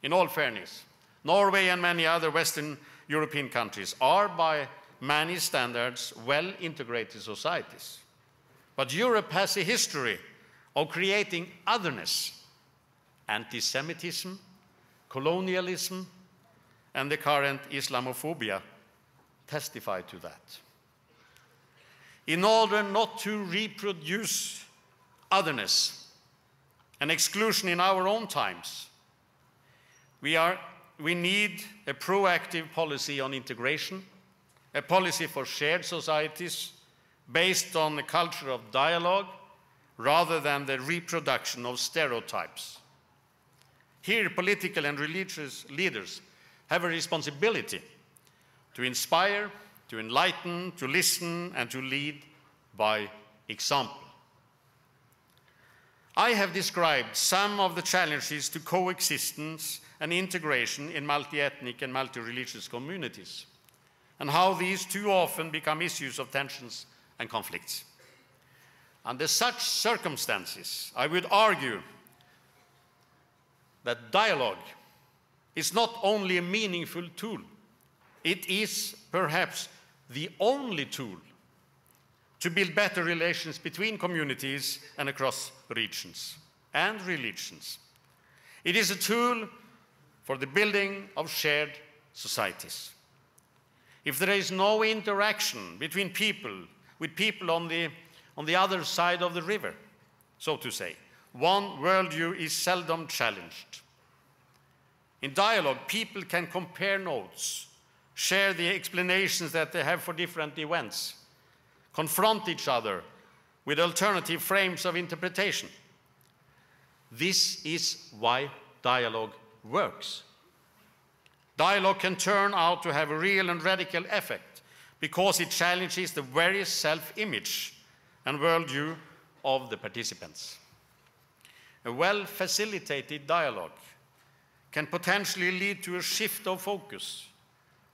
In all fairness, Norway and many other Western European countries are, by many standards, well-integrated societies. But Europe has a history of creating otherness. Anti-Semitism, colonialism, and the current Islamophobia testify to that. In order not to reproduce otherness and exclusion in our own times, we need a proactive policy on integration, a policy for shared societies based on a culture of dialogue rather than the reproduction of stereotypes. Here, political and religious leaders have a responsibility to inspire, to enlighten, to listen, and to lead by example. I have described some of the challenges to coexistence and integration in multi-ethnic and multi-religious communities, and how these too often become issues of tensions and conflicts. Under such circumstances, I would argue that dialogue is not only a meaningful tool, it is perhaps the only tool to build better relations between communities and across regions and religions. It is a tool for the building of shared societies. If there is no interaction between people, with people on the other side of the river, so to say, one worldview is seldom challenged. In dialogue, people can compare notes, share the explanations that they have for different events, confront each other with alternative frames of interpretation. This is why dialogue works. Dialogue can turn out to have a real and radical effect because it challenges the very self-image and worldview of the participants. A well-facilitated dialogue can potentially lead to a shift of focus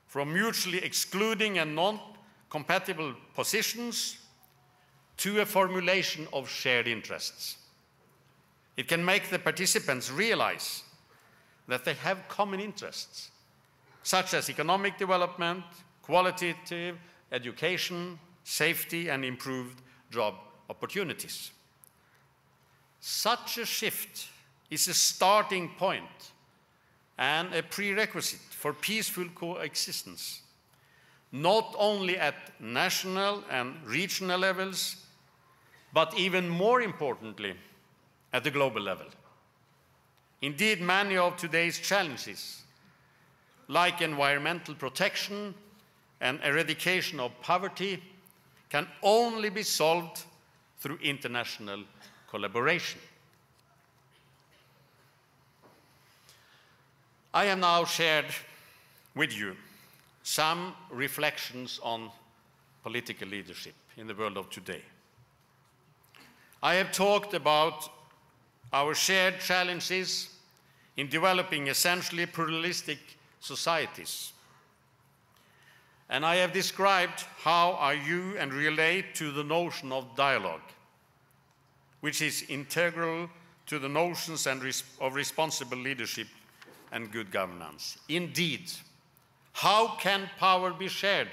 from mutually excluding and non-compatible positions to a formulation of shared interests. It can make the participants realize that they have common interests, such as economic development, qualitative education, safety, and improved job opportunities. Such a shift is a starting point and a prerequisite for peaceful coexistence, not only at national and regional levels, but even more importantly, at the global level. Indeed, many of today's challenges, like environmental protection and eradication of poverty, can only be solved through international collaboration. I have now shared with you some reflections on political leadership in the world of today. I have talked about our shared challenges in developing essentially pluralistic societies. And I have described how I view and relate to the notion of dialogue, which is integral to the notions of responsible leadership and good governance. Indeed, how can power be shared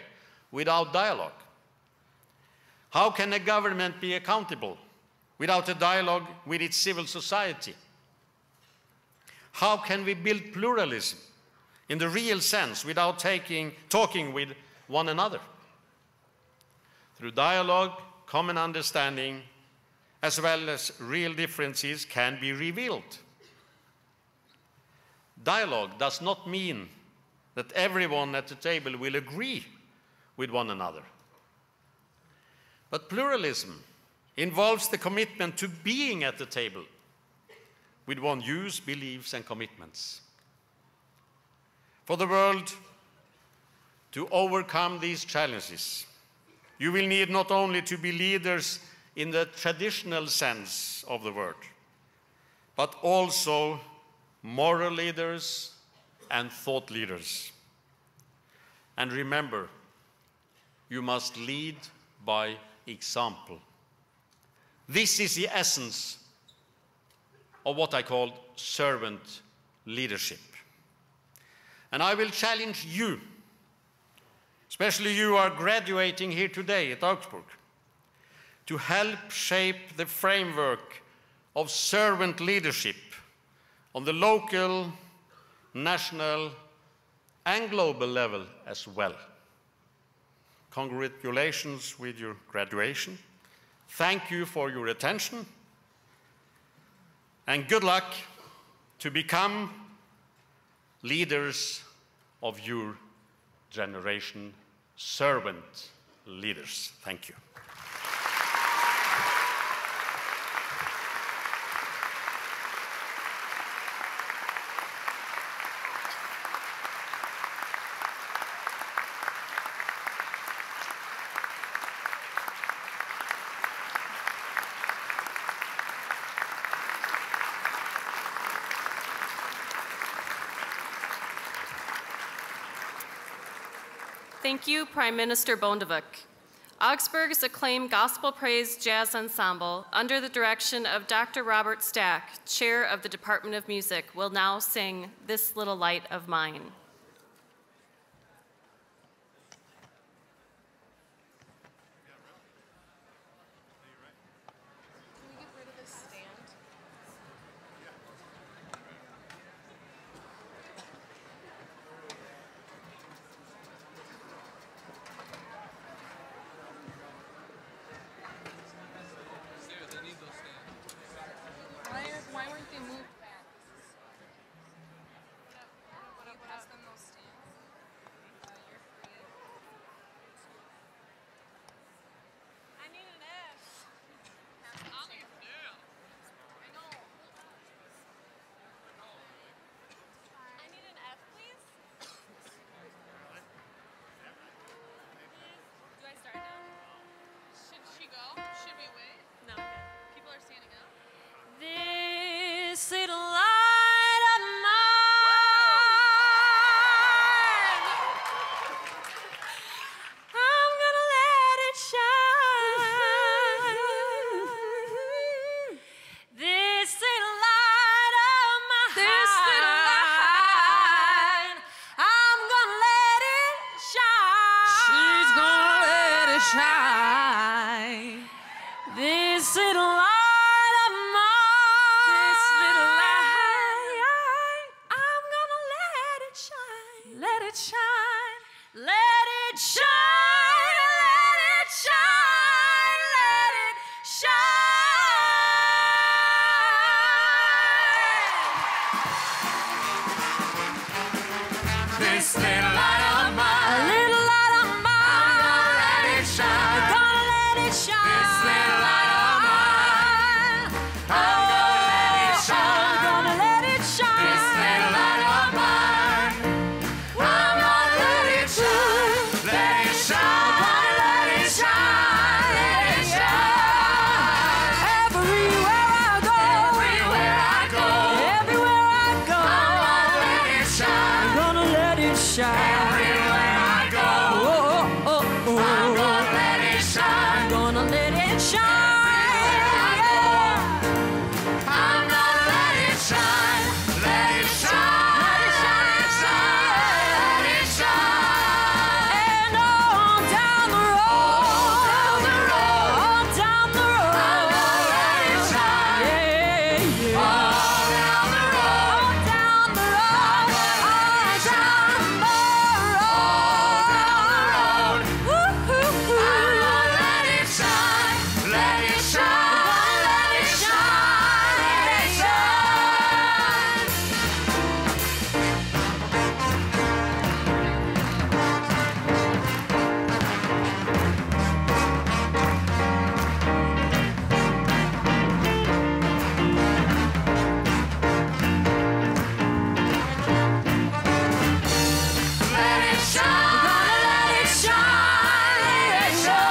without dialogue? How can a government be accountable without a dialogue with its civil society? How can we build pluralism in the real sense without talking with one another? Through dialogue, common understanding, as well as real differences can be revealed. Dialogue does not mean that everyone at the table will agree with one another. But pluralism involves the commitment to being at the table with one's views, beliefs, and commitments. For the world to overcome these challenges, you will need not only to be leaders in the traditional sense of the word, but also moral leaders and thought leaders. And remember, you must lead by example. This is the essence of what I call servant leadership. And I will challenge you, especially you who are graduating here today at Augsburg, to help shape the framework of servant leadership on the local, national, and global level as well. Congratulations with your graduation. Thank you for your attention. And good luck to become leaders of your generation, servant leaders. Thank you. Thank you, Prime Minister Bondevik. Augsburg's acclaimed gospel praise jazz ensemble, under the direction of Dr. Robert Stack, Chair of the Department of Music, will now sing "This Little Light of Mine." Why weren't they moved back? You pass them shine. This little light of mine. This little light. I'm gonna let it shine. Let it shine. Let it shine. Let it shine. Let it shine. This little light of mine. A little light of mine. I'm gonna let it shine. Gonna let it shine. This little light of mine. I'm gonna let it shine. Gonna let it shine. This little light of mine. I'm gonna let it shine. Let it shine. Gonna let it shine. Let it shine. Everywhere I go. Everywhere I go. Everywhere I go. I'm gonna let it shine. Gonna let it shine. Everywhere I go. Oh, oh, oh. I'm gonna let it shine. Gonna let it shine. I'm gonna let it shine. Let it shine. Let it shine. Let it shine. And on down the road. Down the road. On down the road. I'm gonna let it shine. Yeah, yeah. On down the road. On down the road. On down the road. Woo-hoo-hoo. I'm gonna let it shine. Let it shine. Let it shine. Let it shine. Let it shine. Gonna let it shine. Let it shine.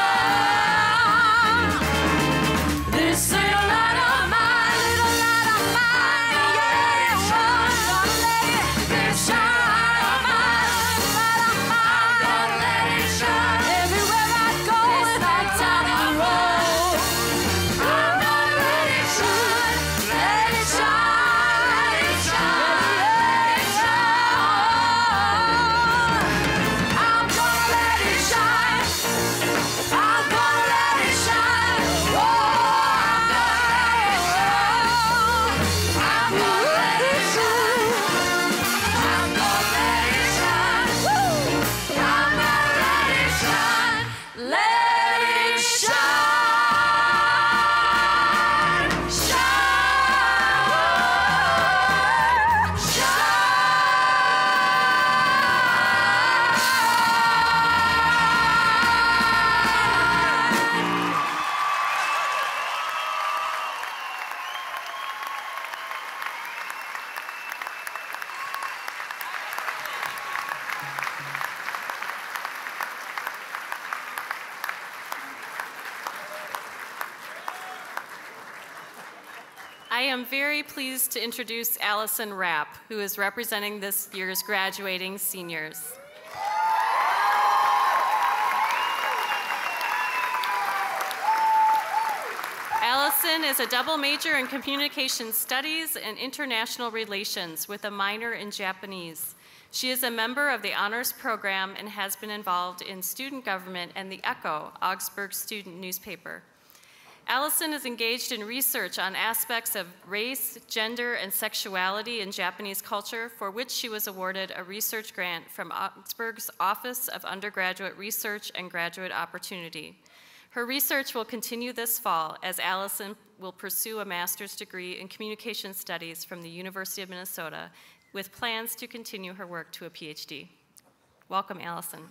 This little light of mine, little light of mine, yeah, gonna let it shine. Light of mine, gonna let it shine. Everywhere I go, and on down the road, I'm gonna let it shine. Let it shine. Let it shine. I'm gonna let it shine. I'm gonna let it shine. Oh, I'm gonna let it shine. I'm gonna let it shine. Woo. I'm gonna let it shine. Let it shine. Shine. I am very pleased to introduce Ali Rapp, who is representing this year's graduating seniors. Allison is a double major in communication studies and international relations with a minor in Japanese. She is a member of the honors program and has been involved in student government and the Echo, Augsburg student newspaper. Allison is engaged in research on aspects of race, gender, and sexuality in Japanese culture, for which she was awarded a research grant from Augsburg's Office of Undergraduate Research and Graduate Opportunity. Her research will continue this fall as Allison will pursue a master's degree in communication studies from the University of Minnesota, with plans to continue her work to a PhD. Welcome, Allison.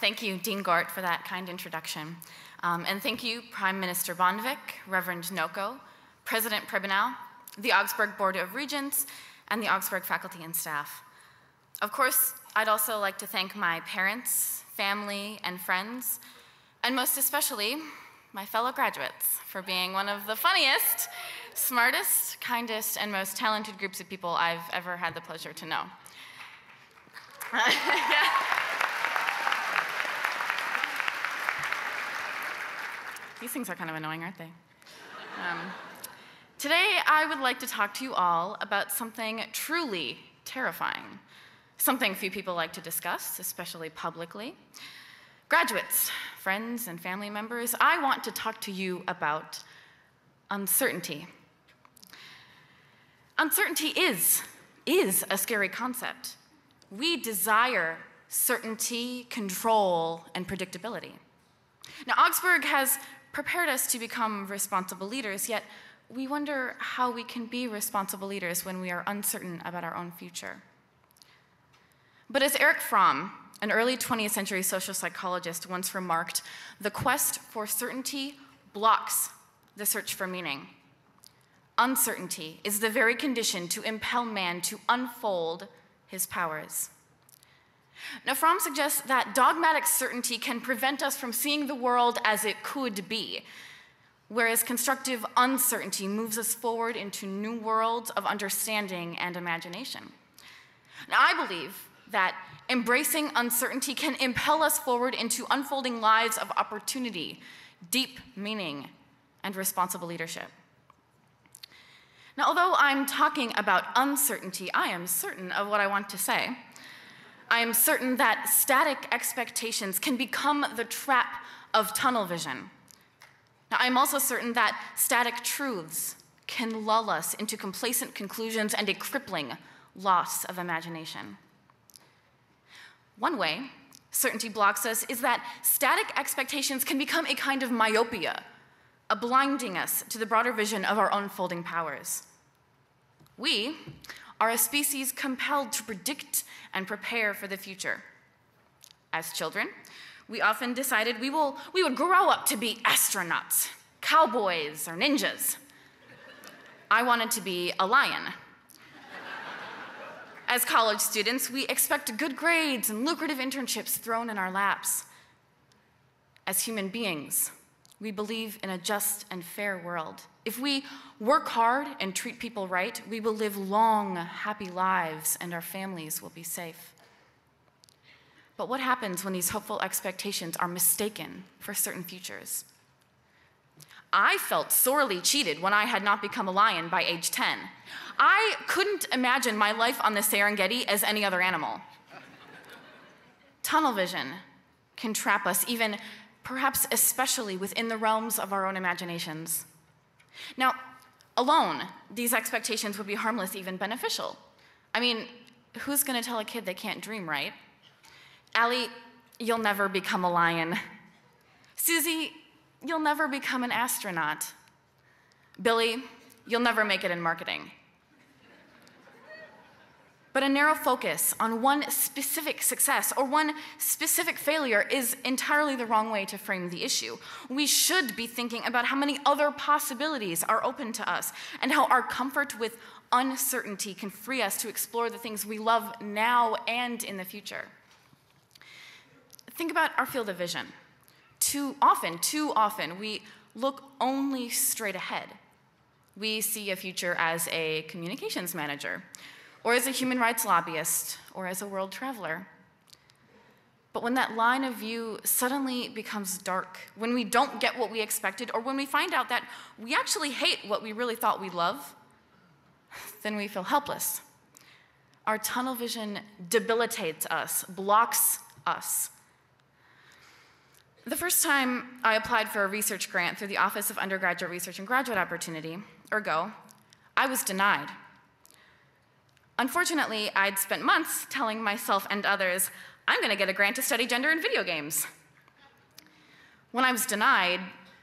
Thank you, Dean Gort, for that kind introduction. And thank you, Prime Minister Bondevik, Reverend Noko, President Priven L, the Augsburg Board of Regents, and the Augsburg faculty and staff. Of course, I'd also like to thank my parents, family, and friends, and most especially, my fellow graduates for being one of the funniest, smartest, kindest, and most talented groups of people I've ever had the pleasure to know. These things are kind of annoying, aren't they? Today, I would like to talk to you all about something truly terrifying, something few people like to discuss, especially publicly. Graduates, friends, and family members, I want to talk to you about uncertainty. Uncertainty is a scary concept. We desire certainty, control, and predictability. Now, Augsburg has prepared us to become responsible leaders, yet we wonder how we can be responsible leaders when we are uncertain about our own future. But as Erich Fromm, an early 20th century social psychologist, once remarked, the quest for certainty blocks the search for meaning. Uncertainty is the very condition to impel man to unfold his powers. Now, Fromm suggests that dogmatic certainty can prevent us from seeing the world as it could be, whereas constructive uncertainty moves us forward into new worlds of understanding and imagination. Now, I believe that embracing uncertainty can impel us forward into unfolding lives of opportunity, deep meaning, and responsible leadership. Now, although I'm talking about uncertainty, I am certain of what I want to say. I am certain that static expectations can become the trap of tunnel vision. Now, I'm also certain that static truths can lull us into complacent conclusions and a crippling loss of imagination. One way certainty blocks us is that static expectations can become a kind of myopia, a blinding us to the broader vision of our unfolding powers. We are a species compelled to predict and prepare for the future. As children, we often decided we would grow up to be astronauts, cowboys, or ninjas. I wanted to be a lion. As college students, we expect good grades and lucrative internships thrown in our laps. As human beings, we believe in a just and fair world. If we work hard and treat people right, we will live long, happy lives, and our families will be safe. But what happens when these hopeful expectations are mistaken for certain futures? I felt sorely cheated when I had not become a lion by age 10. I couldn't imagine my life on the Serengeti as any other animal. Tunnel vision can trap us, even perhaps especially within the realms of our own imaginations. Now, alone, these expectations would be harmless, even beneficial. I mean, who's going to tell a kid they can't dream, right? Ali, you'll never become a lion. Susie, you'll never become an astronaut. Billy, you'll never make it in marketing. But a narrow focus on one specific success or one specific failure is entirely the wrong way to frame the issue. We should be thinking about how many other possibilities are open to us and how our comfort with uncertainty can free us to explore the things we love now and in the future. Think about our field of vision. Too often, we look only straight ahead. We see a future as a communications manager, or as a human rights lobbyist, or as a world traveler. But when that line of view suddenly becomes dark, when we don't get what we expected, or when we find out that we actually hate what we really thought we love, then we feel helpless. Our tunnel vision debilitates us, blocks us. The first time I applied for a research grant through the Office of Undergraduate Research and Graduate Opportunity, ERGO, I was denied. Unfortunately, I'd spent months telling myself and others, I'm going to get a grant to study gender in video games. When I was denied,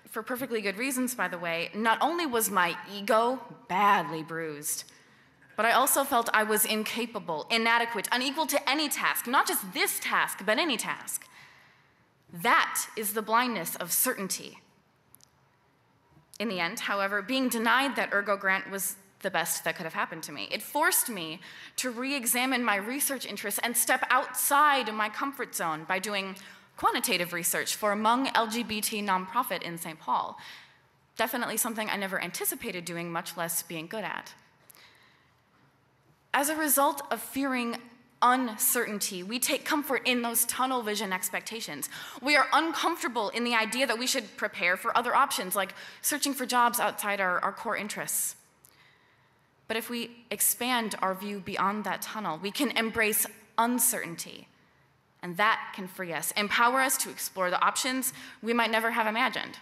for perfectly good reasons, by the way, not only was my ego badly bruised, but I also felt I was incapable, inadequate, unequal to any task, not just this task, but any task. That is the blindness of certainty. In the end, however, being denied that ERGO grant was the best that could have happened to me. It forced me to re-examine my research interests and step outside my comfort zone by doing quantitative research for a Hmong LGBT nonprofit in St. Paul. Definitely something I never anticipated doing, much less being good at. As a result of fearing uncertainty, we take comfort in those tunnel vision expectations. We are uncomfortable in the idea that we should prepare for other options, like searching for jobs outside our core interests. But if we expand our view beyond that tunnel, we can embrace uncertainty, and that can free us, empower us to explore the options we might never have imagined.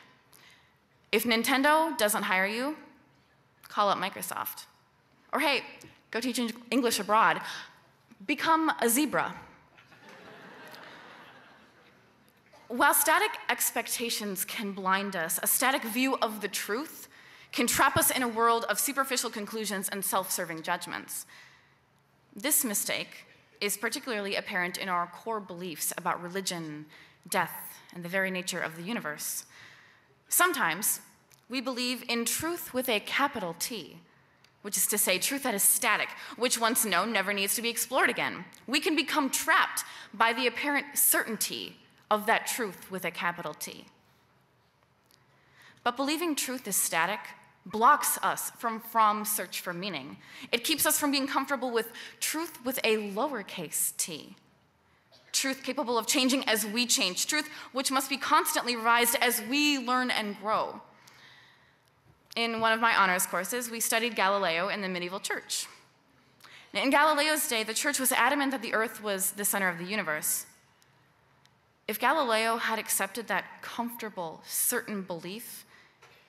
If Nintendo doesn't hire you, call up Microsoft. Or hey, go teach English abroad. Become a zebra. While static expectations can blind us, a static view of the truth can trap us in a world of superficial conclusions and self-serving judgments. This mistake is particularly apparent in our core beliefs about religion, death, and the very nature of the universe. Sometimes we believe in truth with a capital T, which is to say truth that is static, which once known never needs to be explored again. We can become trapped by the apparent certainty of that truth with a capital T. But believing truth is static blocks us from search for meaning. It keeps us from being comfortable with truth with a lowercase t. Truth capable of changing as we change. Truth which must be constantly revised as we learn and grow. In one of my honors courses, we studied Galileo in the medieval church. Now, in Galileo's day, the church was adamant that the earth was the center of the universe. If Galileo had accepted that comfortable, certain belief,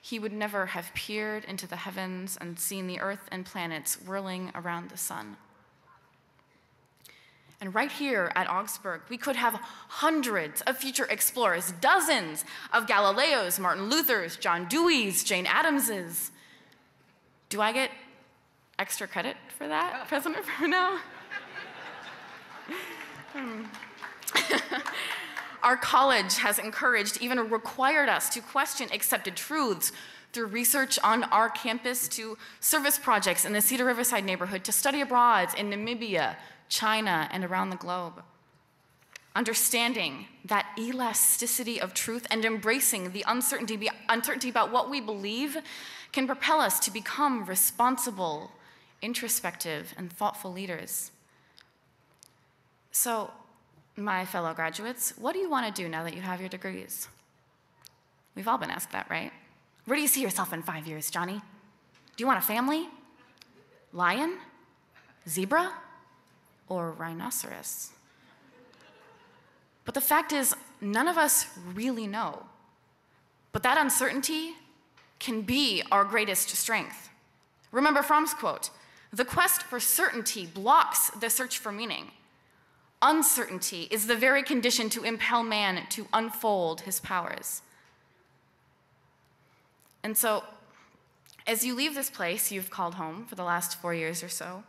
he would never have peered into the heavens and seen the earth and planets whirling around the sun. And right here at Augsburg, we could have hundreds of future explorers, dozens of Galileos, Martin Luthers, John Deweys, Jane Addamses. Do I get extra credit for that, President Priven L? Our college has encouraged, even required us to question accepted truths through research on our campus, to service projects in the Cedar-Riverside neighborhood, to study abroad in Namibia, China, and around the globe. Understanding that elasticity of truth and embracing the uncertainty about what we believe can propel us to become responsible, introspective, and thoughtful leaders. So, my fellow graduates, what do you want to do now that you have your degrees? We've all been asked that, right? Where do you see yourself in 5 years, Johnny? Do you want a family? Lion? Zebra? Or rhinoceros? But the fact is, none of us really know. But that uncertainty can be our greatest strength. Remember Fromm's quote, "The quest for certainty blocks the search for meaning. Uncertainty is the very condition to impel man to unfold his powers." And so, as you leave this place you've called home for the last 4 years or so,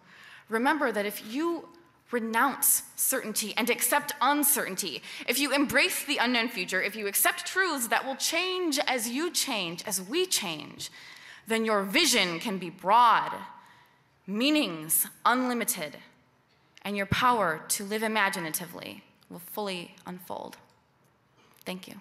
remember that if you renounce certainty and accept uncertainty, if you embrace the unknown future, if you accept truths that will change as you change, as we change, then your vision can be broad, meanings unlimited, and your power to live imaginatively will fully unfold. Thank you.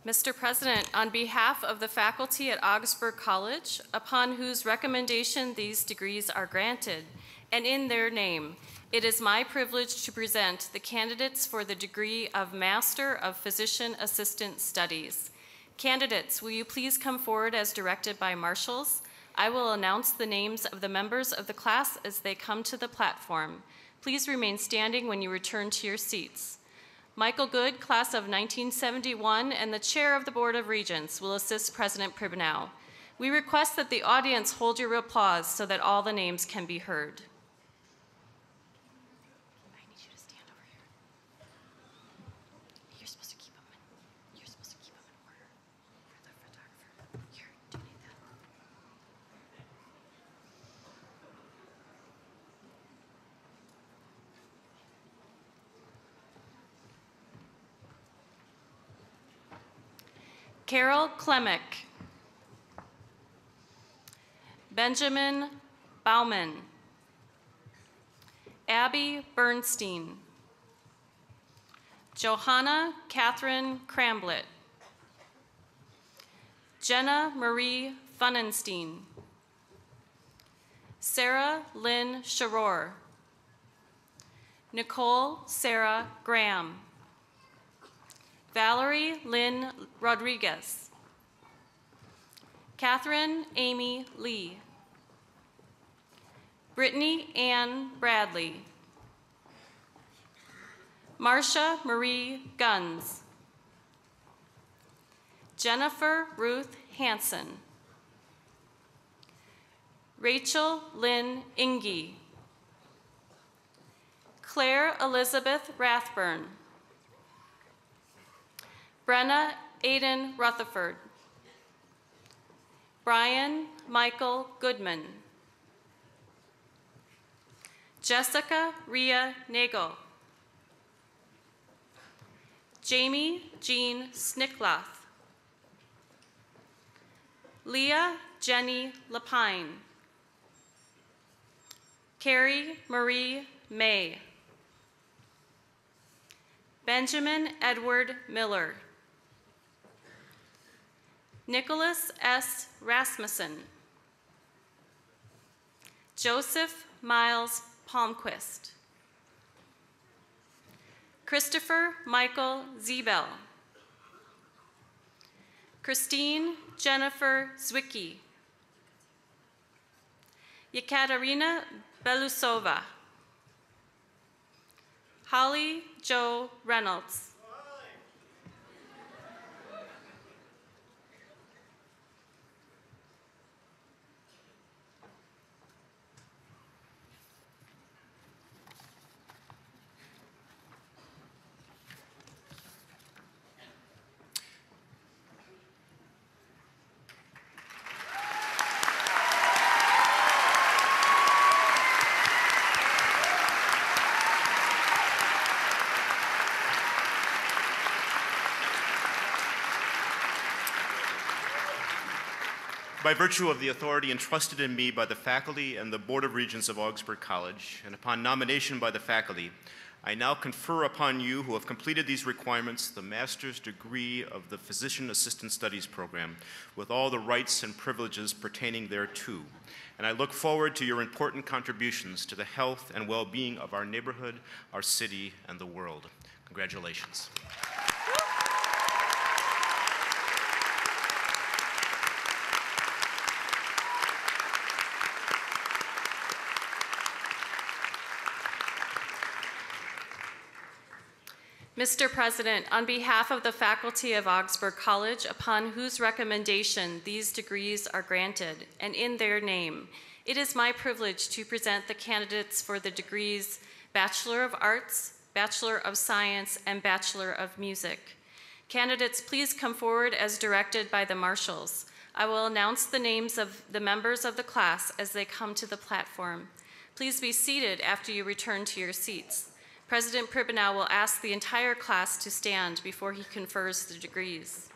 Mr. President, on behalf of the faculty at Augsburg College, upon whose recommendation these degrees are granted, and in their name, it is my privilege to present the candidates for the degree of Master of Physician Assistant Studies. Candidates, will you please come forward as directed by marshals? I will announce the names of the members of the class as they come to the platform. Please remain standing when you return to your seats. Michael Good, class of 1971, and the chair of the Board of Regents will assist President Priven L. We request that the audience hold your applause so that all the names can be heard. I need you to stand over here. You're supposed to keep them in order for the photographer. Here, donate that. Carol Klemick. Benjamin Baumann. Abby Bernstein. Johanna Catherine Cramblett. Jenna Marie Funenstein. Sarah Lynn Sharor. Nicole Sarah Graham. Valerie Lynn Rodriguez. Catherine Amy Lee. Brittany Ann Bradley. Marcia Marie Guns. Jennifer Ruth Hansen. Rachel Lynn Inge. Claire Elizabeth Rathburn. Brenna Aiden Rutherford. Brian Michael Goodman. Jessica Rhea Nagel. Jamie Jean Snicklath. Leah Jenny Lapine. Carrie Marie May. Benjamin Edward Miller. Nicholas S. Rasmussen. Joseph Miles Palmquist. Christopher Michael Ziebel. Christine Jennifer Zwicky. Yekaterina Belusova. Holly Jo Reynolds. By virtue of the authority entrusted in me by the faculty and the Board of Regents of Augsburg College, and upon nomination by the faculty, I now confer upon you who have completed these requirements the master's degree of the Physician Assistant Studies program with all the rights and privileges pertaining thereto. And I look forward to your important contributions to the health and well-being of our neighborhood, our city, and the world. Congratulations. Mr. President, on behalf of the faculty of Augsburg College, upon whose recommendation these degrees are granted, and in their name, it is my privilege to present the candidates for the degrees Bachelor of Arts, Bachelor of Science, and Bachelor of Music. Candidates, please come forward as directed by the marshals. I will announce the names of the members of the class as they come to the platform. Please be seated after you return to your seats. President Priven L will ask the entire class to stand before he confers the degrees.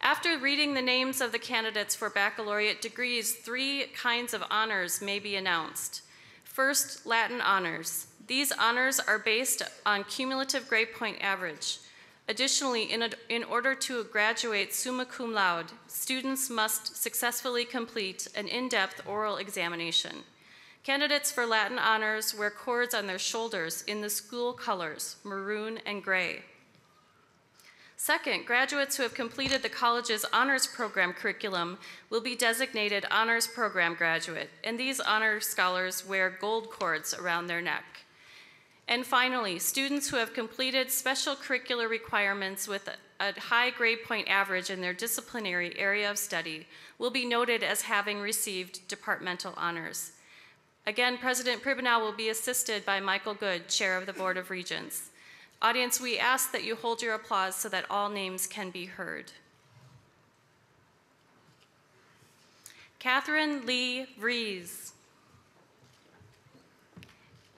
After reading the names of the candidates for baccalaureate degrees, 3 kinds of honors may be announced. First, Latin honors. These honors are based on cumulative grade point average. Additionally, in order to graduate summa cum laude, students must successfully complete an in-depth oral examination. Candidates for Latin honors wear cords on their shoulders in the school colors, maroon and gray. Second, graduates who have completed the college's honors program curriculum will be designated honors program graduate, and these honor scholars wear gold cords around their neck. And finally, students who have completed special curricular requirements with a high grade point average in their disciplinary area of study will be noted as having received departmental honors. Again, President Priven L will be assisted by Michael Good, Chair of the Board of Regents. Audience, we ask that you hold your applause so that all names can be heard. Catherine Lee Vries.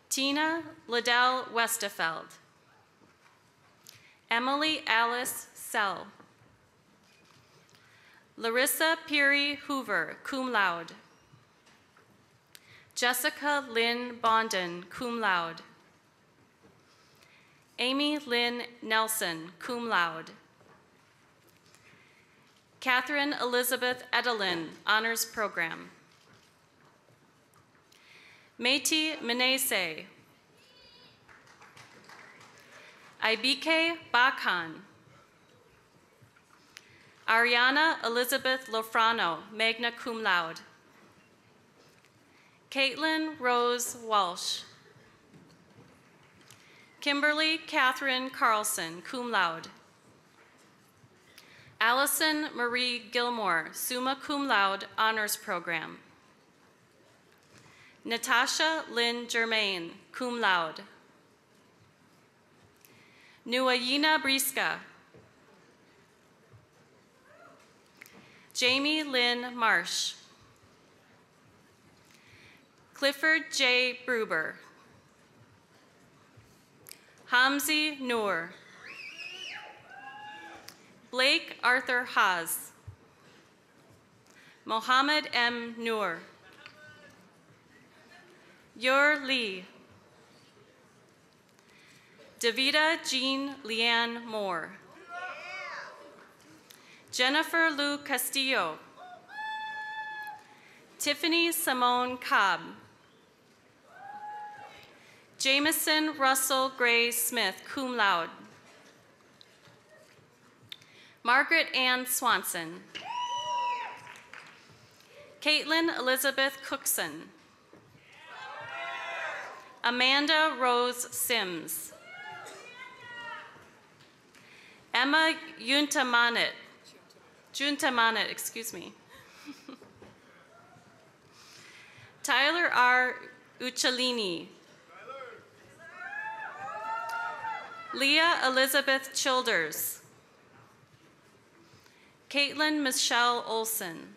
Tina Liddell Westefeld. Emily Alice Sell. Larissa Peary Hoover, cum laude. Jessica Lynn Bonden, cum laude. Amy Lynn Nelson, cum laude. Catherine Elizabeth Edelin, Honors Program. Meiti Menese. Ibike Bakan. Ariana Elizabeth Lofrano, magna cum laude. Caitlin Rose Walsh. Kimberly Catherine Carlson, cum laude. Allison Marie Gilmore, summa cum laude, honors program. Natasha Lynn Germain, cum laude. Nuayina Briska. Jamie Lynn Marsh. Clifford J. Bruber. Hamzi Noor. Blake Arthur Haas. Mohammed M. Noor. Yor Lee. Davida Jean Leanne Moore. Jennifer Lou Castillo. Tiffany Simone Cobb. Jameson Russell Gray Smith, cum laude. Margaret Ann Swanson. Caitlin Elizabeth Cookson. Amanda Rose Sims. Emma Juntamanit, excuse me. Tyler R. Uccellini. Leah Elizabeth Childers. Caitlin Michelle Olson.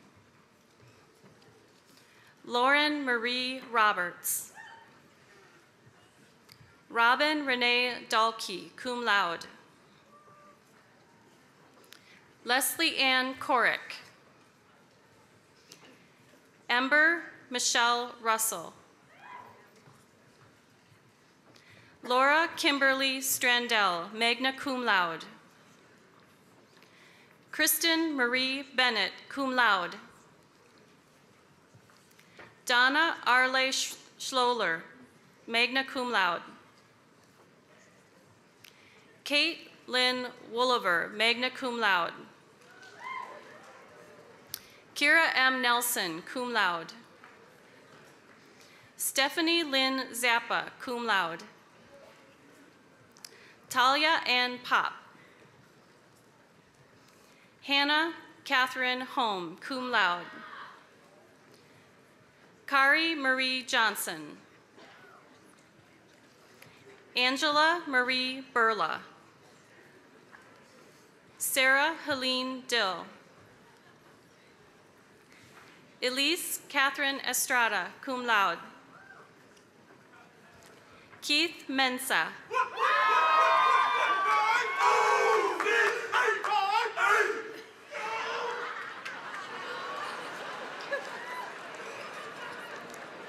Lauren Marie Roberts. Robin Renee Dalkey, cum laude. Leslie Ann Korick. Ember Michelle Russell. Laura Kimberly Strandell, magna cum laude. Kristen Marie Bennett, cum laude. Donna Arle Schloller, magna cum laude. Kate Lynn Wooliver, magna cum laude. Kira M. Nelson, cum laude. Stephanie Lynn Zappa, cum laude. Talia Ann Pop. Hannah Catherine Holm, cum laude. Kari Marie Johnson. Angela Marie Burla. Sarah Helene Dill. Elise Catherine Estrada, cum laude. Keith Mensa.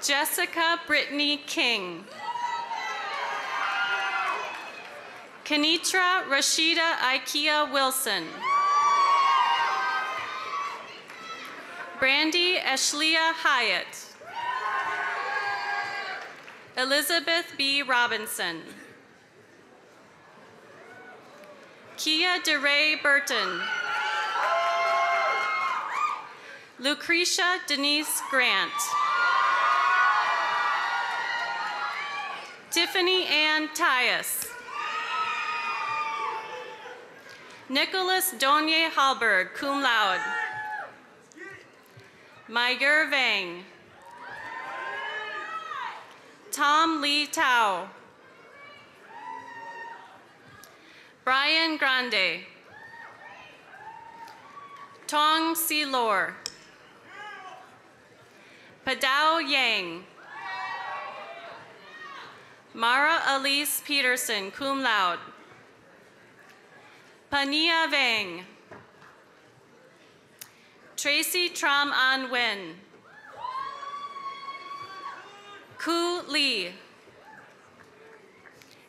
Jessica Brittany King. Kenitra Rashida Ikea Wilson. Brandy Ashlia Hyatt. Elizabeth B. Robinson. Kia DeRay Burton. Lucretia Denise Grant. Tiffany Ann Tyus. Nicholas Donye Hallberg, cum laude. Maiger Vang. Tom Lee Tao. Brian Grande. Tong Si Lor. Padao Yang. Mara Elise Peterson, cum laude. Pania Vang. Tracy Tram An Wen. Ku Lee.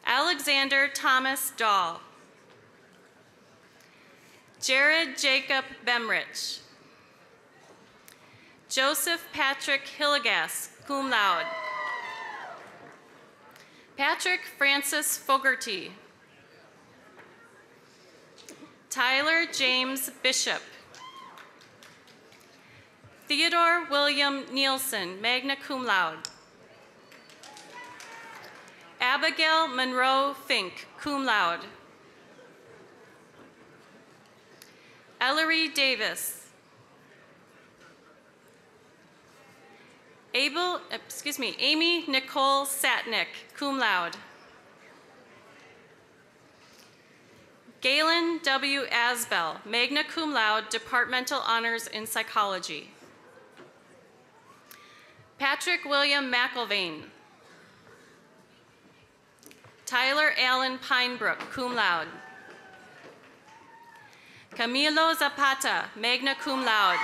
Alexander Thomas Dahl. Jared Jacob Bemrich. Joseph Patrick Hillegas, cum laude. Patrick Francis Fogarty. Tyler James Bishop. Theodore William Nielsen, magna cum laude. Abigail Monroe Fink, cum laude. Ellery Davis. Amy Nicole Satnick, cum laude. Galen W. Asbell, magna cum laude, departmental honors in psychology. Patrick William McIlvain. Tyler Allen Pinebrook, cum laude. Camilo Zapata, magna cum laude.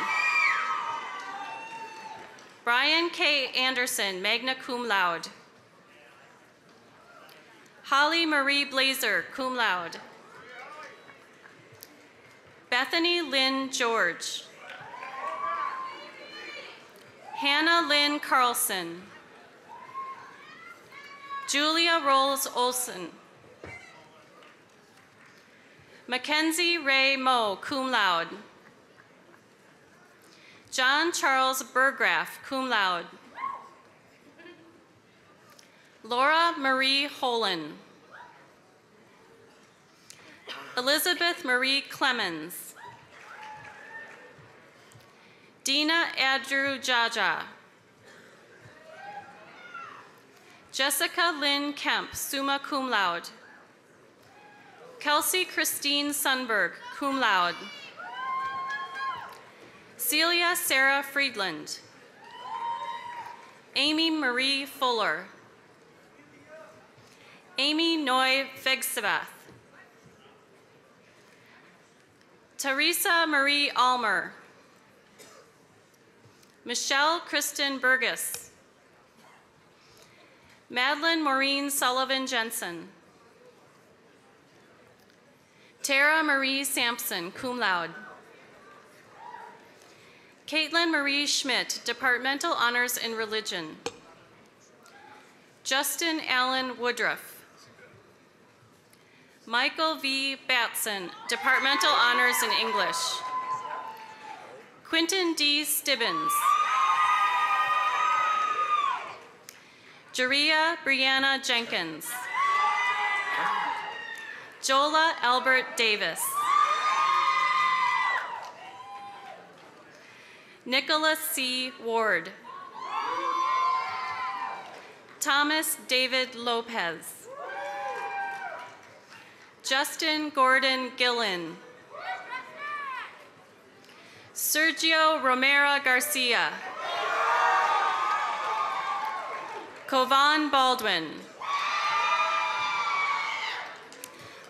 Brian K. Anderson, magna cum laude. Holly Marie Blazer, cum laude. Bethany Lynn George. Hannah Lynn Carlson. Julia Rolls Olson. Mackenzie Ray Moe, cum laude. John Charles Burgraff, cum laude. Laura Marie Holen. Elizabeth Marie Clemens. Dina Andrew Jaja. Jessica Lynn Kemp, summa cum laude. Kelsey Christine Sunberg, cum laude. Celia Sarah Friedland. Amy Marie Fuller. Amy Noy Fegsebath. Teresa Marie Almer. Michelle Kristen Burgess. Madeline Maureen Sullivan Jensen. Tara Marie Sampson, cum laude. Caitlin Marie Schmidt, departmental honors in religion. Justin Allen Woodruff. Michael V. Batson, departmental honors in English. Quinton D. Stibbins. Jaria Brianna Jenkins. Jola Albert Davis. Nicholas C. Ward. Thomas David Lopez. Justin Gordon Gillen. Sergio Romero Garcia. Kovan Baldwin.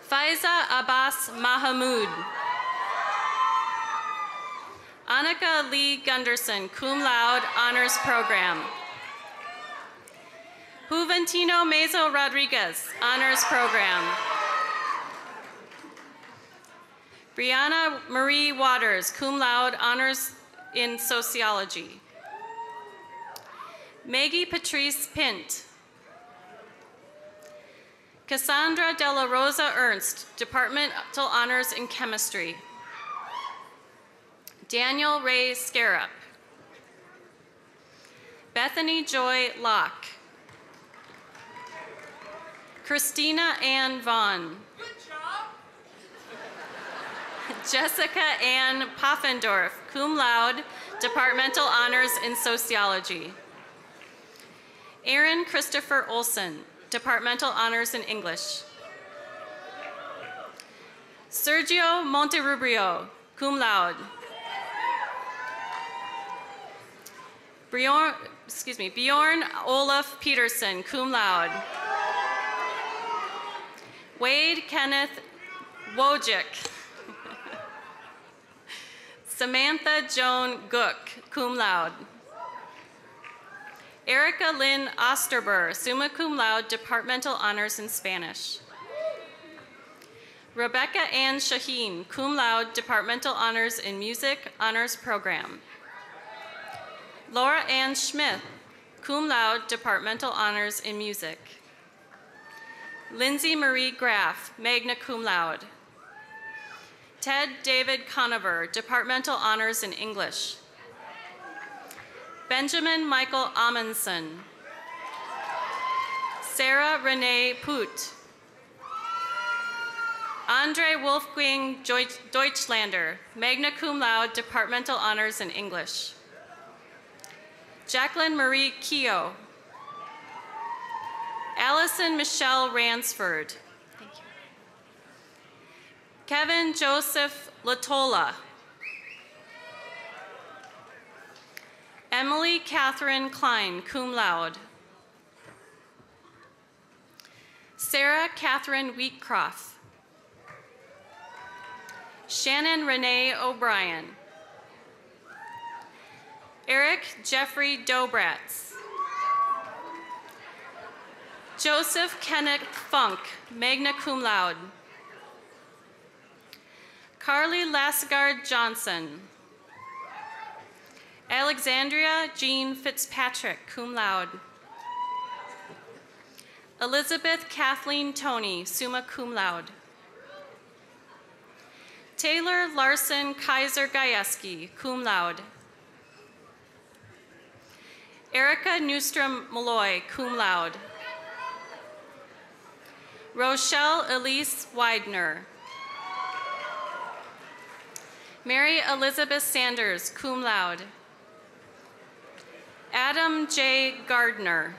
Faiza Abbas Mahamood. Annika Lee Gunderson, cum laude, honors program. Juventino Mezo Rodriguez, honors program. Brianna Marie Waters, cum laude, honors in sociology. Maggie Patrice Pint. Cassandra De La Rosa Ernst, departmental honors in chemistry. Daniel Ray Scarab. Bethany Joy Locke. Christina Ann Vaughn. Good job. Jessica Ann Poffendorf, cum laude, departmental honors in sociology. Aaron Christopher Olson, departmental honors in English. Sergio Monterrubio, cum laude. Bjorn Olaf Peterson, cum laude. Wade Kenneth Wojcik. Samantha Joan Gook, cum laude. Erica Lynn Osterber, summa cum laude, Departmental Honors in Spanish. Rebecca Ann Shaheen, cum laude, Departmental Honors in Music, Honors Program. Laura Ann Schmidt, cum laude, Departmental Honors in Music. Lindsay Marie Graff, magna cum laude. Ted David Conover, Departmental Honors in English. Benjamin Michael Amundsen. Sarah Renee Poot. Andre Wolfgang Deutschlander, magna cum laude, Departmental Honors in English. Jacqueline Marie Keogh. Allison Michelle Ransford. Thank you. Kevin Joseph Latola. Emily Catherine Klein, cum laude. Sarah Catherine Wheatcroft. Shannon Renee O'Brien. Eric Jeffrey Dobratz. Joseph Kenneth Funk, magna cum laude. Carly Lasgard Johnson. Alexandria Jean Fitzpatrick, cum laude. Elizabeth Kathleen Toney, summa cum laude. Taylor Larson Kaiser Gajewski, cum laude. Erica Newstrom Malloy, cum laude. Rochelle Elise Widener. Mary Elizabeth Sanders, cum laude. Adam J. Gardner.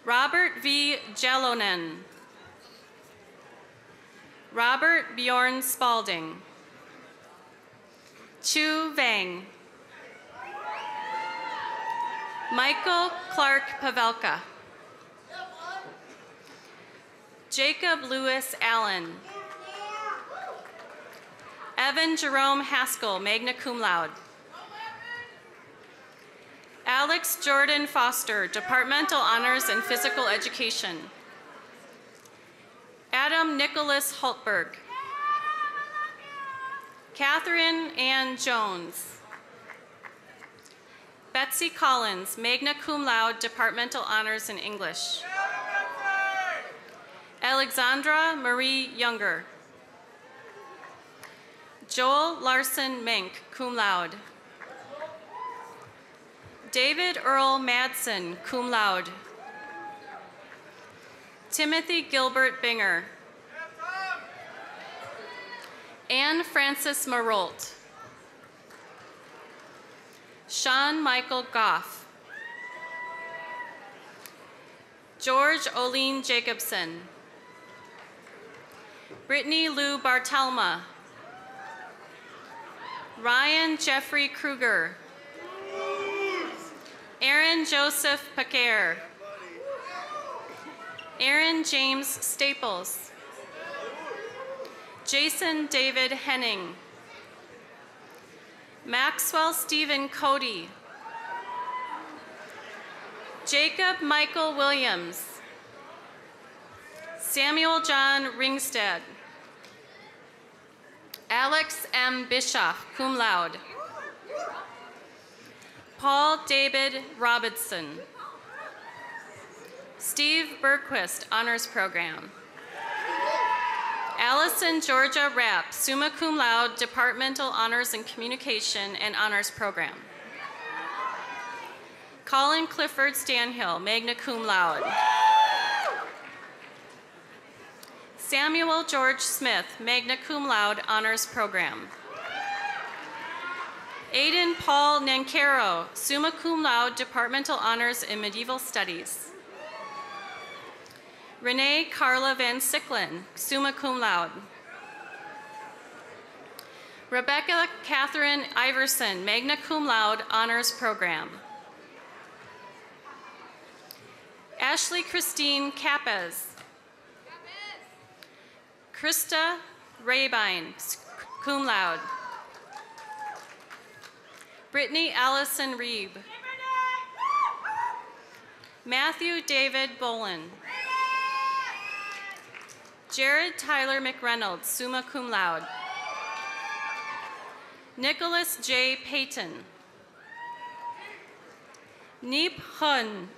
Robert V. Jelonen. Robert Bjorn Spalding. Chu Vang. Michael Clark Pavelka. Jacob Lewis Allen. Evan Jerome Haskell, magna cum laude. Alex Jordan Foster, Departmental Honors in Physical Education. Adam Nicholas Hultberg. Catherine Ann Jones. Betsy Collins, magna cum laude, Departmental Honors in English. Alexandra Marie Younger. Joel Larson Mink, cum laude. David Earl Madsen, cum laude. Timothy Gilbert Binger. Anne Frances Marolt. Sean Michael Goff. George Oline Jacobson. Brittany Lou Bartelma. Ryan Jeffrey Kruger. Aaron Joseph Paquer. Aaron James Staples. Jason David Henning. Maxwell Stephen Cody. Jacob Michael Williams. Samuel John Ringstead. Alex M. Bischoff, cum laude. Paul David Robinson. Steve Berquist, Honors Program. Allison Georgia Rapp, summa cum laude, Departmental Honors in Communication and Honors Program. Colin Clifford Stanhill, magna cum laude. Samuel George Smith, magna cum laude, Honors Program. Aidan Paul Nancaro, summa cum laude, Departmental Honors in Medieval Studies. Renee Carla Van Sicklin, summa cum laude. Rebecca Catherine Iverson, magna cum laude, Honors Program. Ashley Christine Capez. Krista Rabine, cum laude. Brittany Allison Reeb. Matthew David Bolin. Jared Tyler McReynolds, summa cum laude. Nicholas J. Payton. Neep Hun.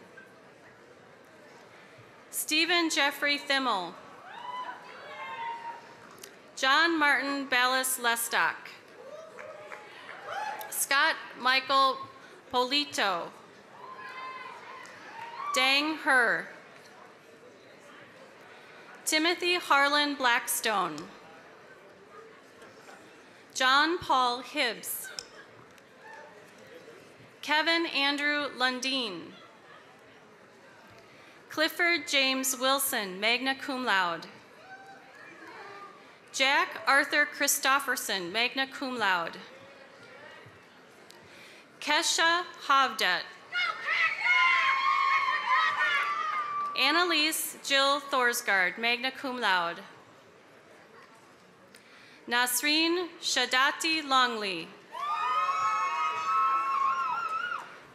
Stephen Jeffrey Thimmel. John Martin Ballas Lestock. Scott Michael Polito. Dang Her. Timothy Harlan Blackstone. John Paul Hibbs. Kevin Andrew Lundeen. Clifford James Wilson, magna cum laude. Jack Arthur Christofferson, magna cum laude. Kesha Havdet. Annalise Jill Thorsgaard, magna cum laude. Nasreen Shadati Longley.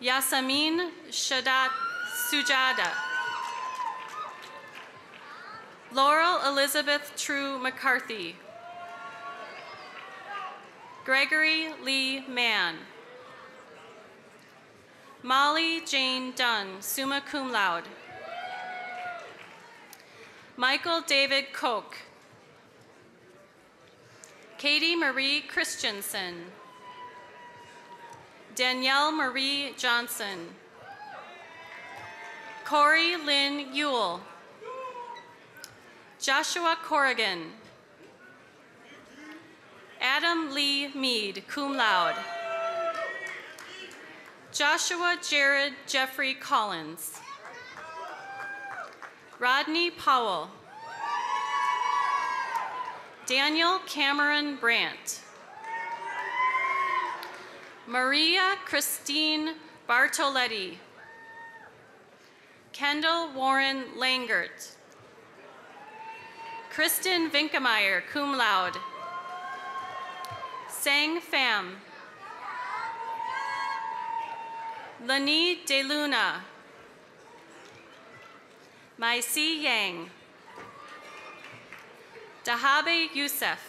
Yasamin Shadat Sujada. Laurel Elizabeth True McCarthy. Gregory Lee Mann. Molly Jane Dunn, summa cum laude. Michael David Koch. Katie Marie Christensen. Danielle Marie Johnson. Corey Lynn Ewell. Joshua Corrigan. Adam Lee Mead, cum laude. Joshua Jared Jeffrey Collins. Rodney Powell. Daniel Cameron Brandt. Maria Christine Bartoletti. Kendall Warren Langert. Kristen Vinkemeyer, cum laude. Sang Pham. Lani De Luna. Maisi Yang. Dahabe Youssef.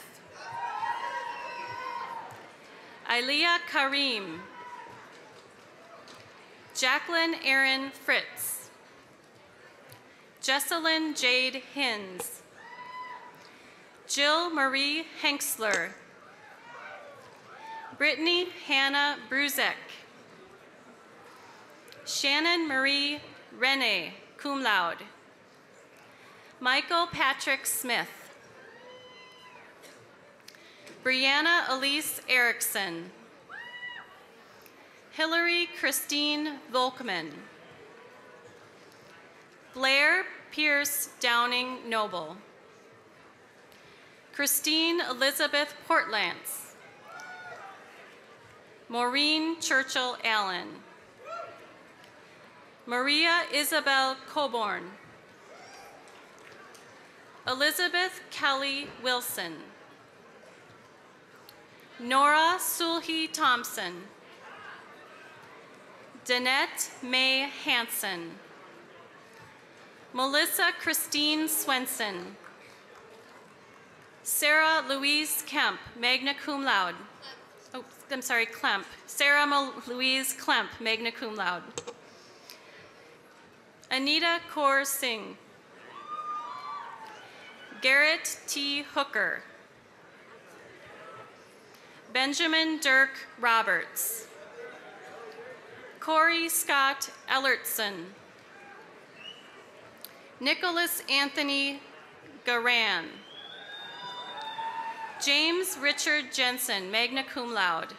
Ilea Karim. Jacqueline Erin Fritz. Jesselyn Jade Hins. Jill Marie Henksler. Brittany Hannah Bruzek. Shannon Marie Rene, cum laude. Michael Patrick Smith. Brianna Elise Erickson. Hillary Christine Volkman. Blair Pierce Downing Noble. Christine Elizabeth Portlance. Maureen Churchill Allen. Maria Isabel Coburn. Elizabeth Kelly Wilson. Nora Sulhi Thompson. Danette May Hansen. Melissa Christine Swenson. Sarah Louise Kemp, magna cum laude. Oh, I'm sorry, Klemp. Sarah Louise Klemp, magna cum laude. Anita Kaur Singh. Garrett T. Hooker. Benjamin Dirk Roberts. Corey Scott Ellertson. Nicholas Anthony Garan. James Richard Jensen, magna cum laude.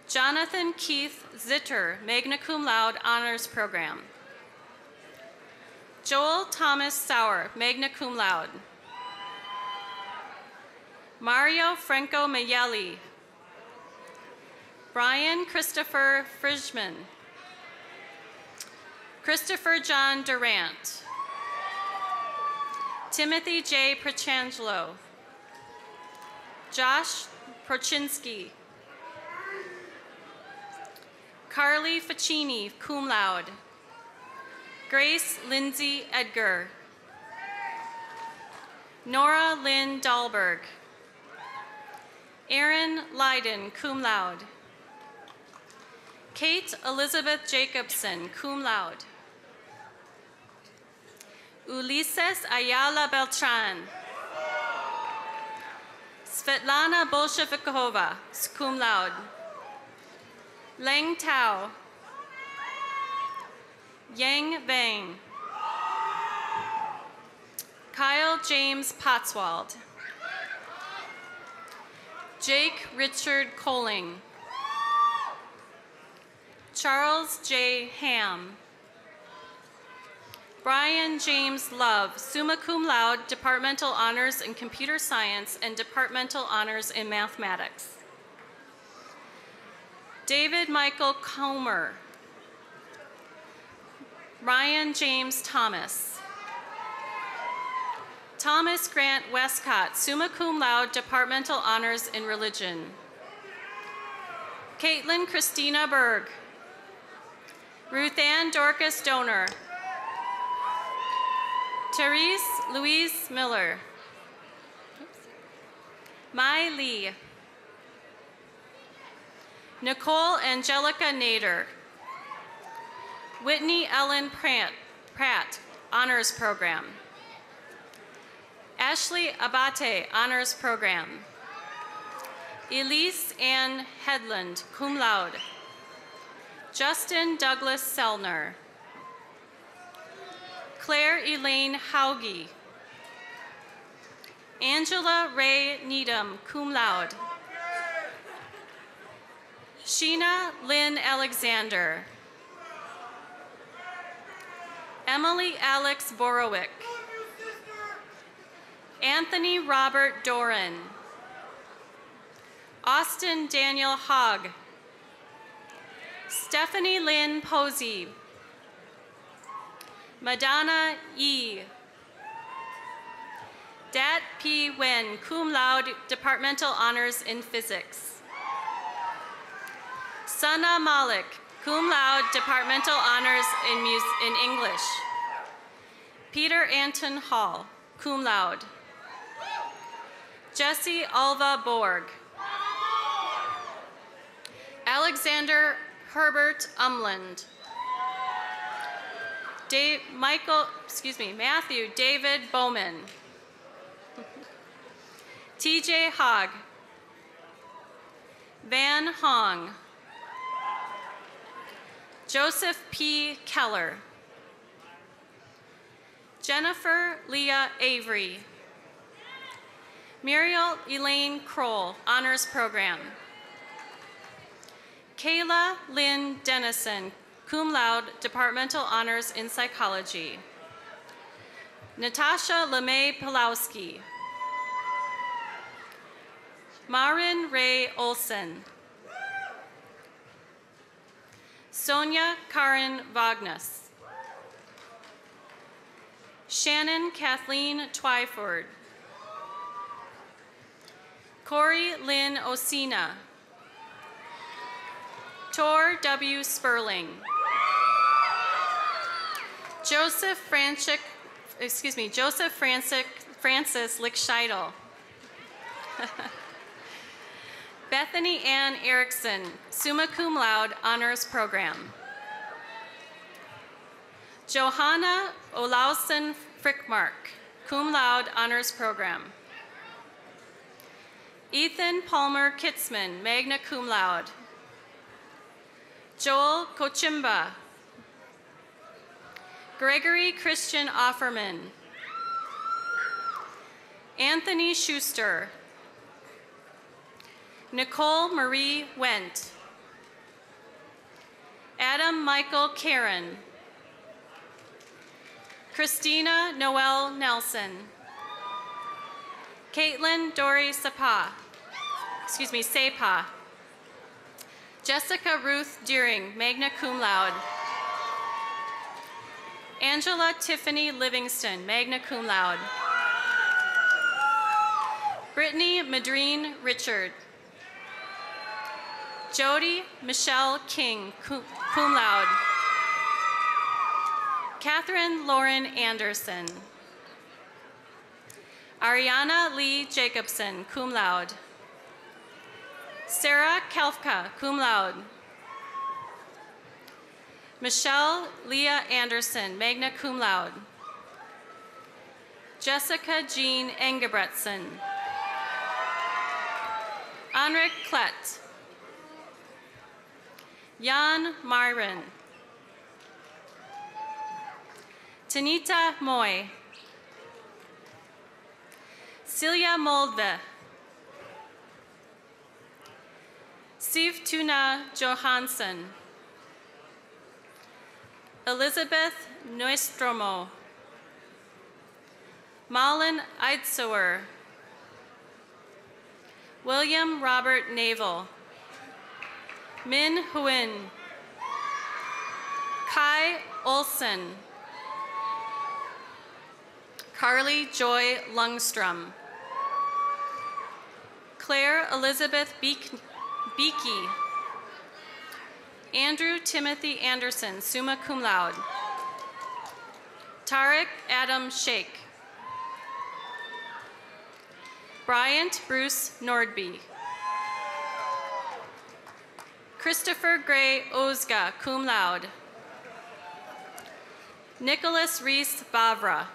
Jonathan Keith Zitter, magna cum laude honors program. Joel Thomas Sauer, magna cum laude. Mario Franco Mayeli. Brian Christopher Frischman. Christopher John Durant. Timothy J. Procangelo. Josh Prochinsky. Carly Ficini, cum laude. Grace Lindsay Edgar. Nora Lynn Dahlberg. Erin Leiden, cum laude. Kate Elizabeth Jacobson, cum laude. Ulises Ayala Beltran. Svetlana Bolshevikova, cum laude. Leng Tao. Yang Vang. Kyle James Potswald. Jake Richard Coling. Charles J. Ham. Brian James Love, summa cum laude, Departmental Honors in Computer Science and Departmental Honors in Mathematics. David Michael Comer. Ryan James Thomas. Thomas Grant Westcott, summa cum laude, Departmental Honors in Religion. Caitlin Christina Berg. Ruth Ann Dorcas Donor. Therese Louise Miller. Mai Lee. Nicole Angelica Nader. Whitney Ellen Pratt, Honors Program. Ashley Abate, Honors Program. Elise Ann Headland, cum laude. Justin Douglas Sellner. Claire Elaine Hauge. Angela Ray Needham, cum laude. Sheena Lynn Alexander. Emily Alex Borowick. Anthony Robert Doran. Austin Daniel Hogg. Stephanie Lynn Posey. Madonna E. Dat P. Wen, cum laude, Departmental Honors in Physics. Sana Malik, cum laude, Departmental Honors in English. Peter Anton Hall, cum laude. Jesse Alva Borg. Alexander Herbert Umland. Matthew David Bowman. TJ Hogg. Van Hong. Joseph P. Keller. Jennifer Leah Avery. Muriel Elaine Kroll, Honors Program. Kayla Lynn Dennison, cum laude, Departmental Honors in Psychology. Natasha LeMay Pulowski. Marin Ray Olson. Sonia Karin Vagnus. Shannon Kathleen Twyford. Corey Lynn Osina. Tor W. Sperling. Joseph Francis Lickscheidel. Bethany Ann Erickson, summa cum laude, Honors Program. Johanna Olausen Frickmark, cum laude, Honors Program. Ethan Palmer Kitzman, magna cum laude. Joel Kochimba. Gregory Christian Offerman. Anthony Schuster. Nicole Marie Wendt. Adam Michael Karen. Christina Noel Nelson. Caitlin Dory Sapa. Sepa. Jessica Ruth Deering, magna cum laude. Angela Tiffany Livingston, magna cum laude. Brittany Madreen Richard. Jody Michelle King, cum laude. Catherine Lauren Anderson. Ariana Lee Jacobson, cum laude. Sarah Kelfka, cum laude. Michelle Leah Anderson, magna cum laude. Jessica Jean Engebretson. Anrik Klett. Jan Myron. Tanita Moy. Celia Moldve. Siv Tuna Johansson. Elizabeth Noistromo. Malin Eidsower. William Robert Navel. Min Huyn. Kai Olson. Carly Joy Lungstrom. Claire Elizabeth Beakey. Andrew Timothy Anderson, summa cum laude. Tarek Adam Sheikh. Bryant Bruce Nordby. Christopher Gray Ozga, cum laude. Nicholas Reese Bavra.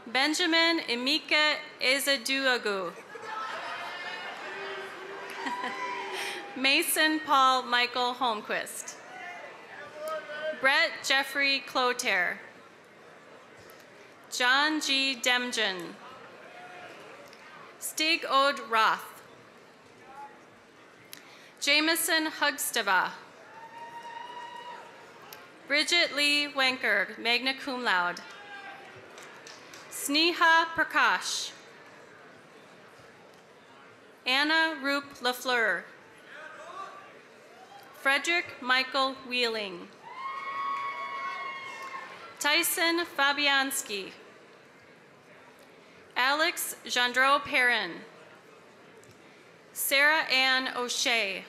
Benjamin Emeka Ezeduagu. Mason Paul Michael Holmquist. Brett Jeffrey Clotaire. John G. Demjen. Stig Ode Roth. Jameson Hugstava. Bridget Lee Wenker, magna cum laude. Sneha Prakash. Anna Roop Lafleur. Frederick Michael Wheeling. Tyson Fabianski. Alex Gendreau Perrin. Sarah Ann O'Shea.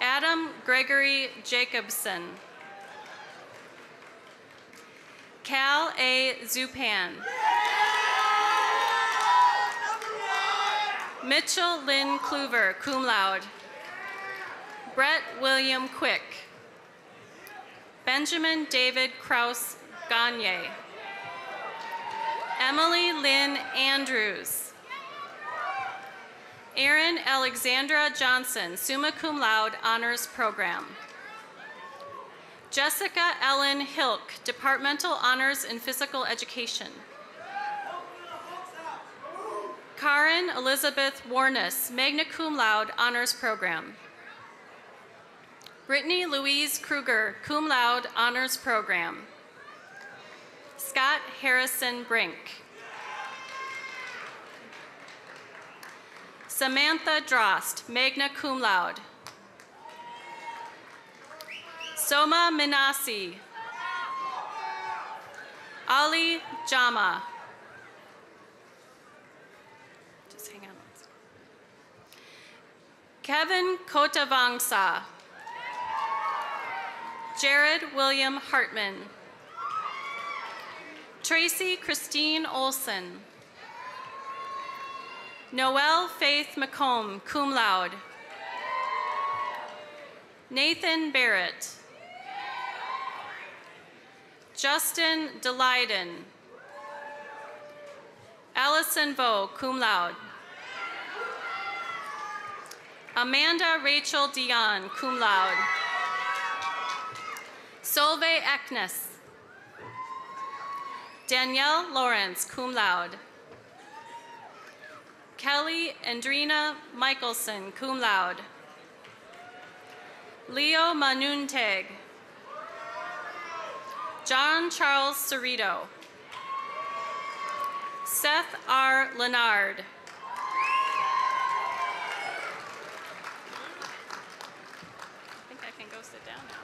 Adam Gregory Jacobson. Cal A. Zupan. Mitchell Lynn Kluver, cum laude. Brett William Quick. Benjamin David Kraus Gagne. Emily Lynn Andrews. Erin Alexandra Johnson, summa cum laude, honors program. Jessica Ellen Hilk, departmental honors in physical education. Karen Elizabeth Warness, magna cum laude, honors program. Brittany Louise Kruger, cum laude, honors program. Scott Harrison Brink. Samantha Drost, magna cum laude. Soma Minasi. Ali Jama. Just hang on. Kevin Kotavangsa. Jared William Hartman. Tracy Christine Olson. Noelle Faith McComb, cum laude. Nathan Barrett. Justin Delyden. Allison Vo, cum laude. Amanda Rachel Dion, cum laude. Solveig Eknes. Danielle Lawrence, cum laude. Kelly Andrina Michelson, cum laude. Leo Manunteg. John Charles Cerrito. Seth R. Leonard. I think I can go sit down now.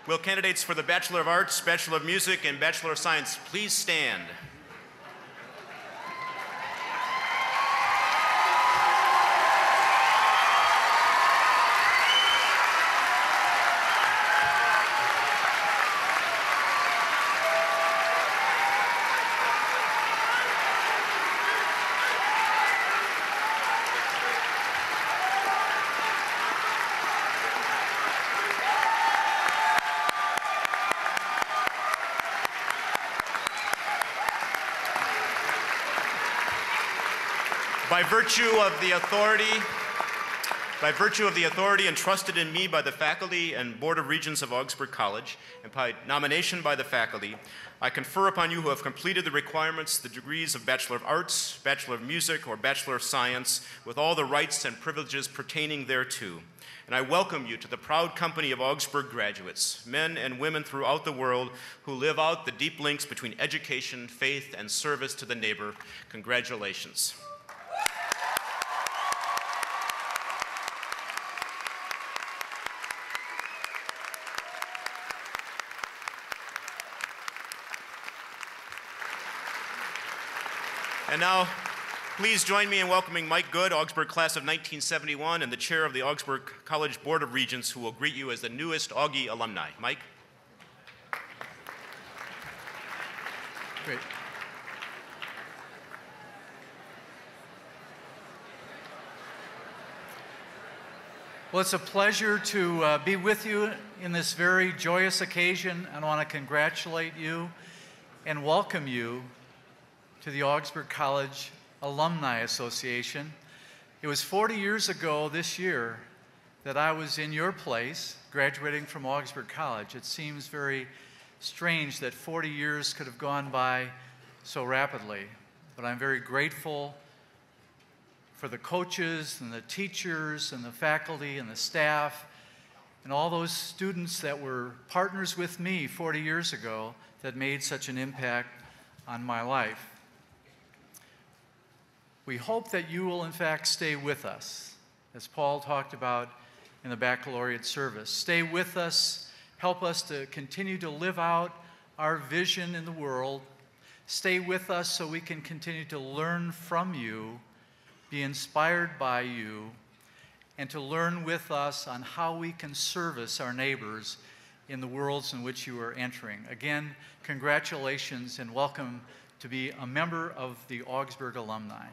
Will candidates for the Bachelor of Arts, Bachelor of Music, and Bachelor of Science please stand? By virtue of the authority entrusted in me by the faculty and Board of Regents of Augsburg College, and by nomination by the faculty, I confer upon you who have completed the requirements, the degrees of Bachelor of Arts, Bachelor of Music, or Bachelor of Science, with all the rights and privileges pertaining thereto. And I welcome you to the proud company of Augsburg graduates, men and women throughout the world who live out the deep links between education, faith, and service to the neighbor. Congratulations. And now, please join me in welcoming Mike Good, Augsburg class of 1971, and the chair of the Augsburg College Board of Regents, who will greet you as the newest Augie alumni. Mike? Great. Well, it's a pleasure to be with you in this very joyous occasion. I want to congratulate you and welcome you to the Augsburg College Alumni Association. It was 40 years ago this year that I was in your place, graduating from Augsburg College. It seems very strange that 40 years could have gone by so rapidly, but I'm very grateful for the coaches and the teachers and the faculty and the staff and all those students that were partners with me 40 years ago that made such an impact on my life. We hope that you will, in fact, stay with us, as Paul talked about in the baccalaureate service. Stay with us, help us to continue to live out our vision in the world. Stay with us so we can continue to learn from you, be inspired by you, and to learn with us on how we can service our neighbors in the worlds in which you are entering. Again, congratulations and welcome to be a member of the Augsburg alumni.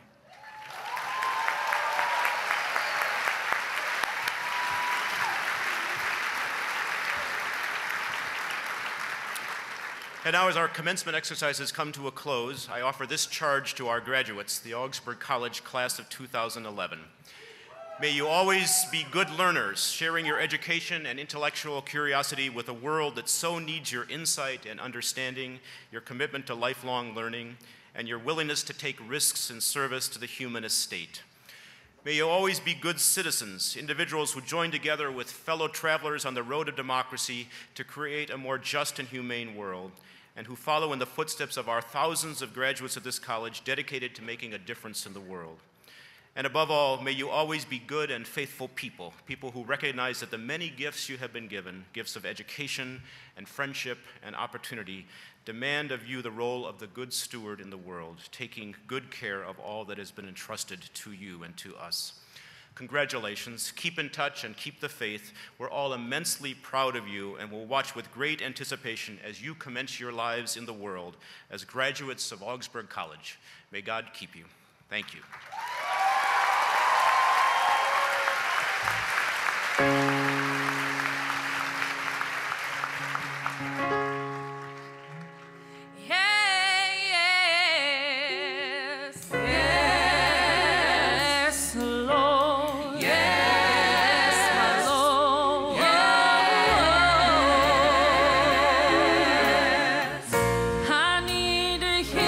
And now, as our commencement exercises come to a close, I offer this charge to our graduates, the Augsburg College class of 2011. May you always be good learners, sharing your education and intellectual curiosity with a world that so needs your insight and understanding, your commitment to lifelong learning, and your willingness to take risks in service to the human estate. May you always be good citizens, individuals who join together with fellow travelers on the road of democracy to create a more just and humane world, and who follow in the footsteps of our thousands of graduates of this college dedicated to making a difference in the world. And above all, may you always be good and faithful people, people who recognize that the many gifts you have been given, gifts of education and friendship and opportunity, demand of you the role of the good steward in the world, taking good care of all that has been entrusted to you and to us. Congratulations, keep in touch and keep the faith. We're all immensely proud of you and will watch with great anticipation as you commence your lives in the world as graduates of Augsburg College. May God keep you. Thank you. I need to hear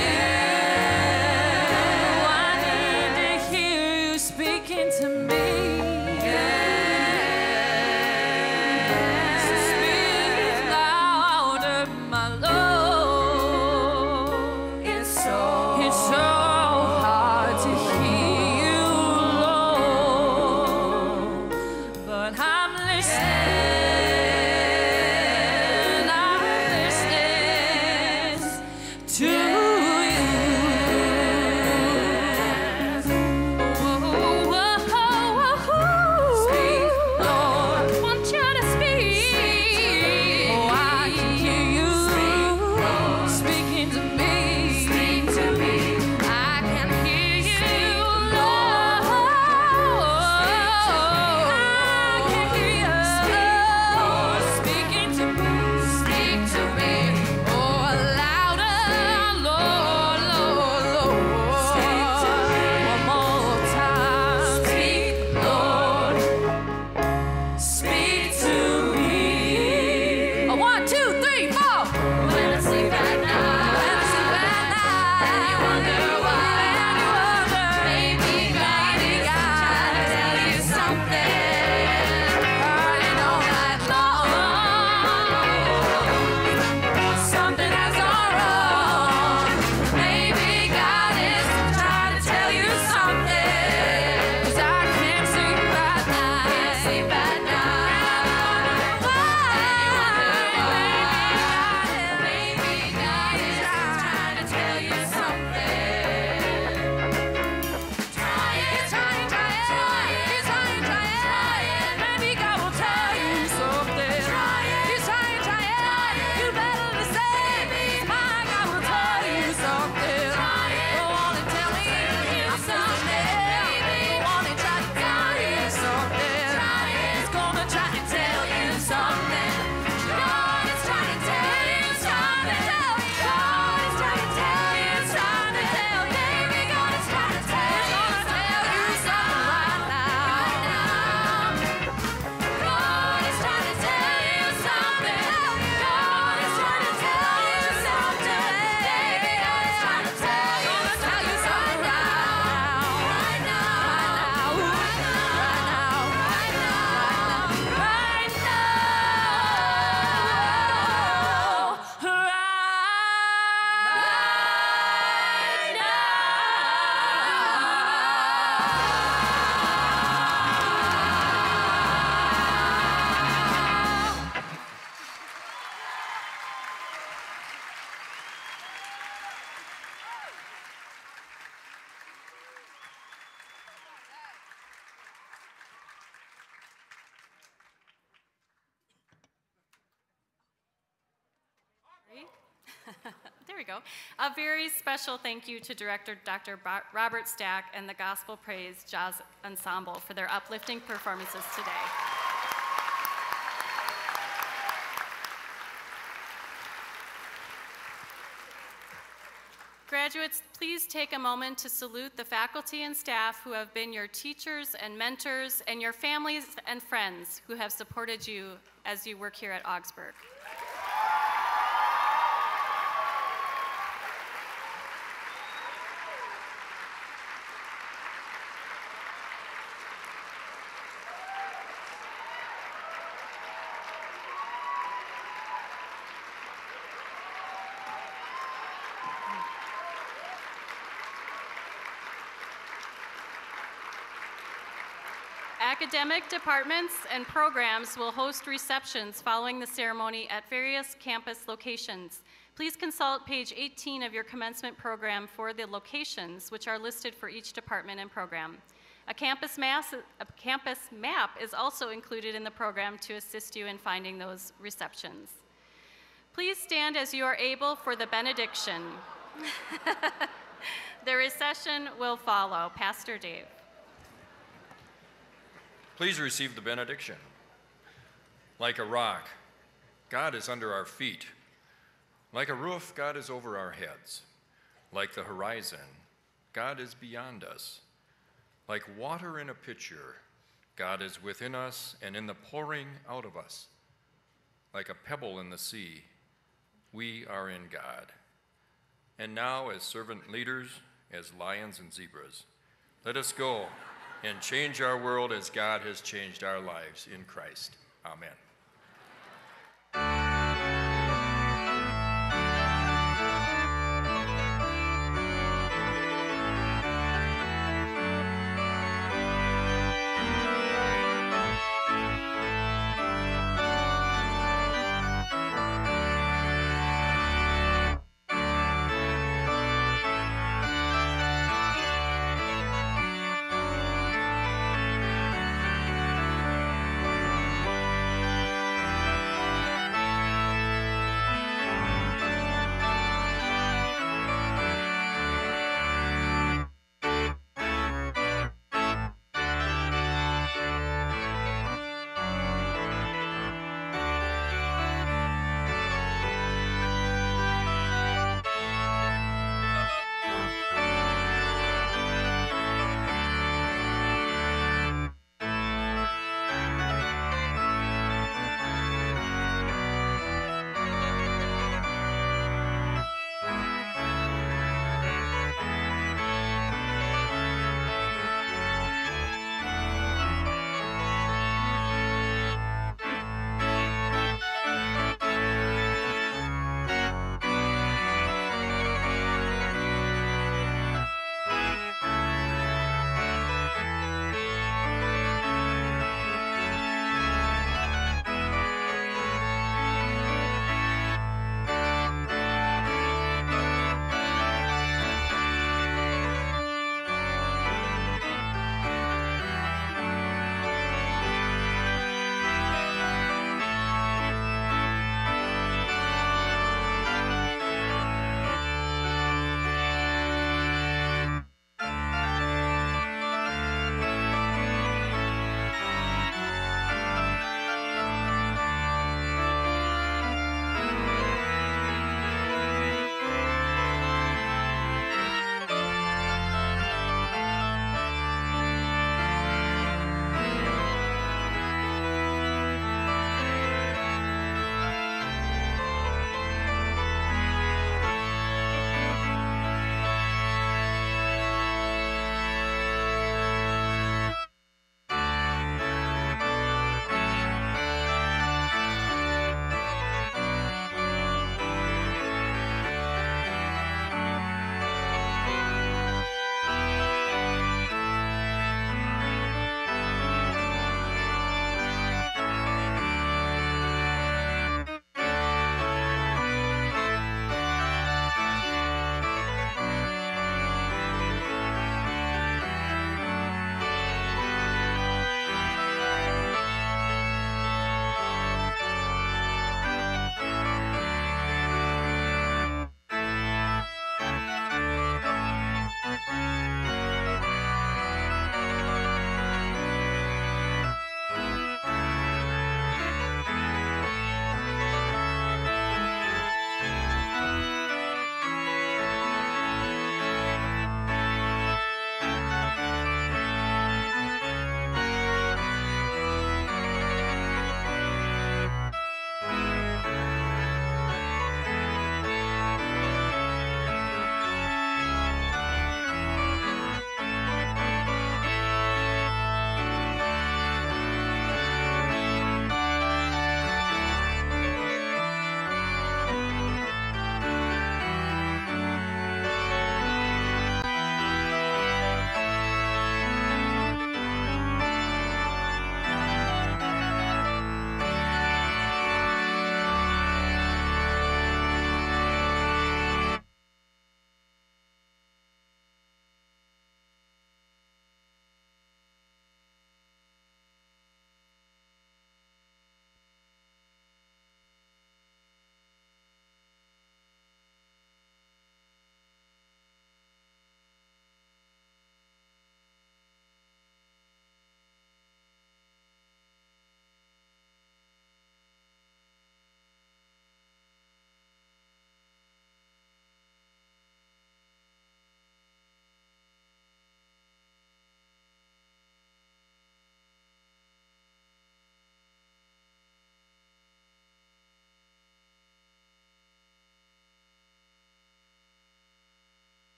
go. A very special thank you to Director Dr. Robert Stack and the Gospel Praise Jazz Ensemble for their uplifting performances today. Graduates, please take a moment to salute the faculty and staff who have been your teachers and mentors, and your families and friends who have supported you as you work here at Augsburg. Academic departments and programs will host receptions following the ceremony at various campus locations. Please consult page 18 of your commencement program for the locations which are listed for each department and program. A campus map is also included in the program to assist you in finding those receptions. Please stand as you are able for the benediction. The recession will follow. Pastor Dave. Please receive the benediction. Like a rock, God is under our feet. Like a roof, God is over our heads. Like the horizon, God is beyond us. Like water in a pitcher, God is within us and in the pouring out of us. Like a pebble in the sea, we are in God. And now, as servant leaders, as lions and zebras, let us go and change our world as God has changed our lives in Christ. Amen.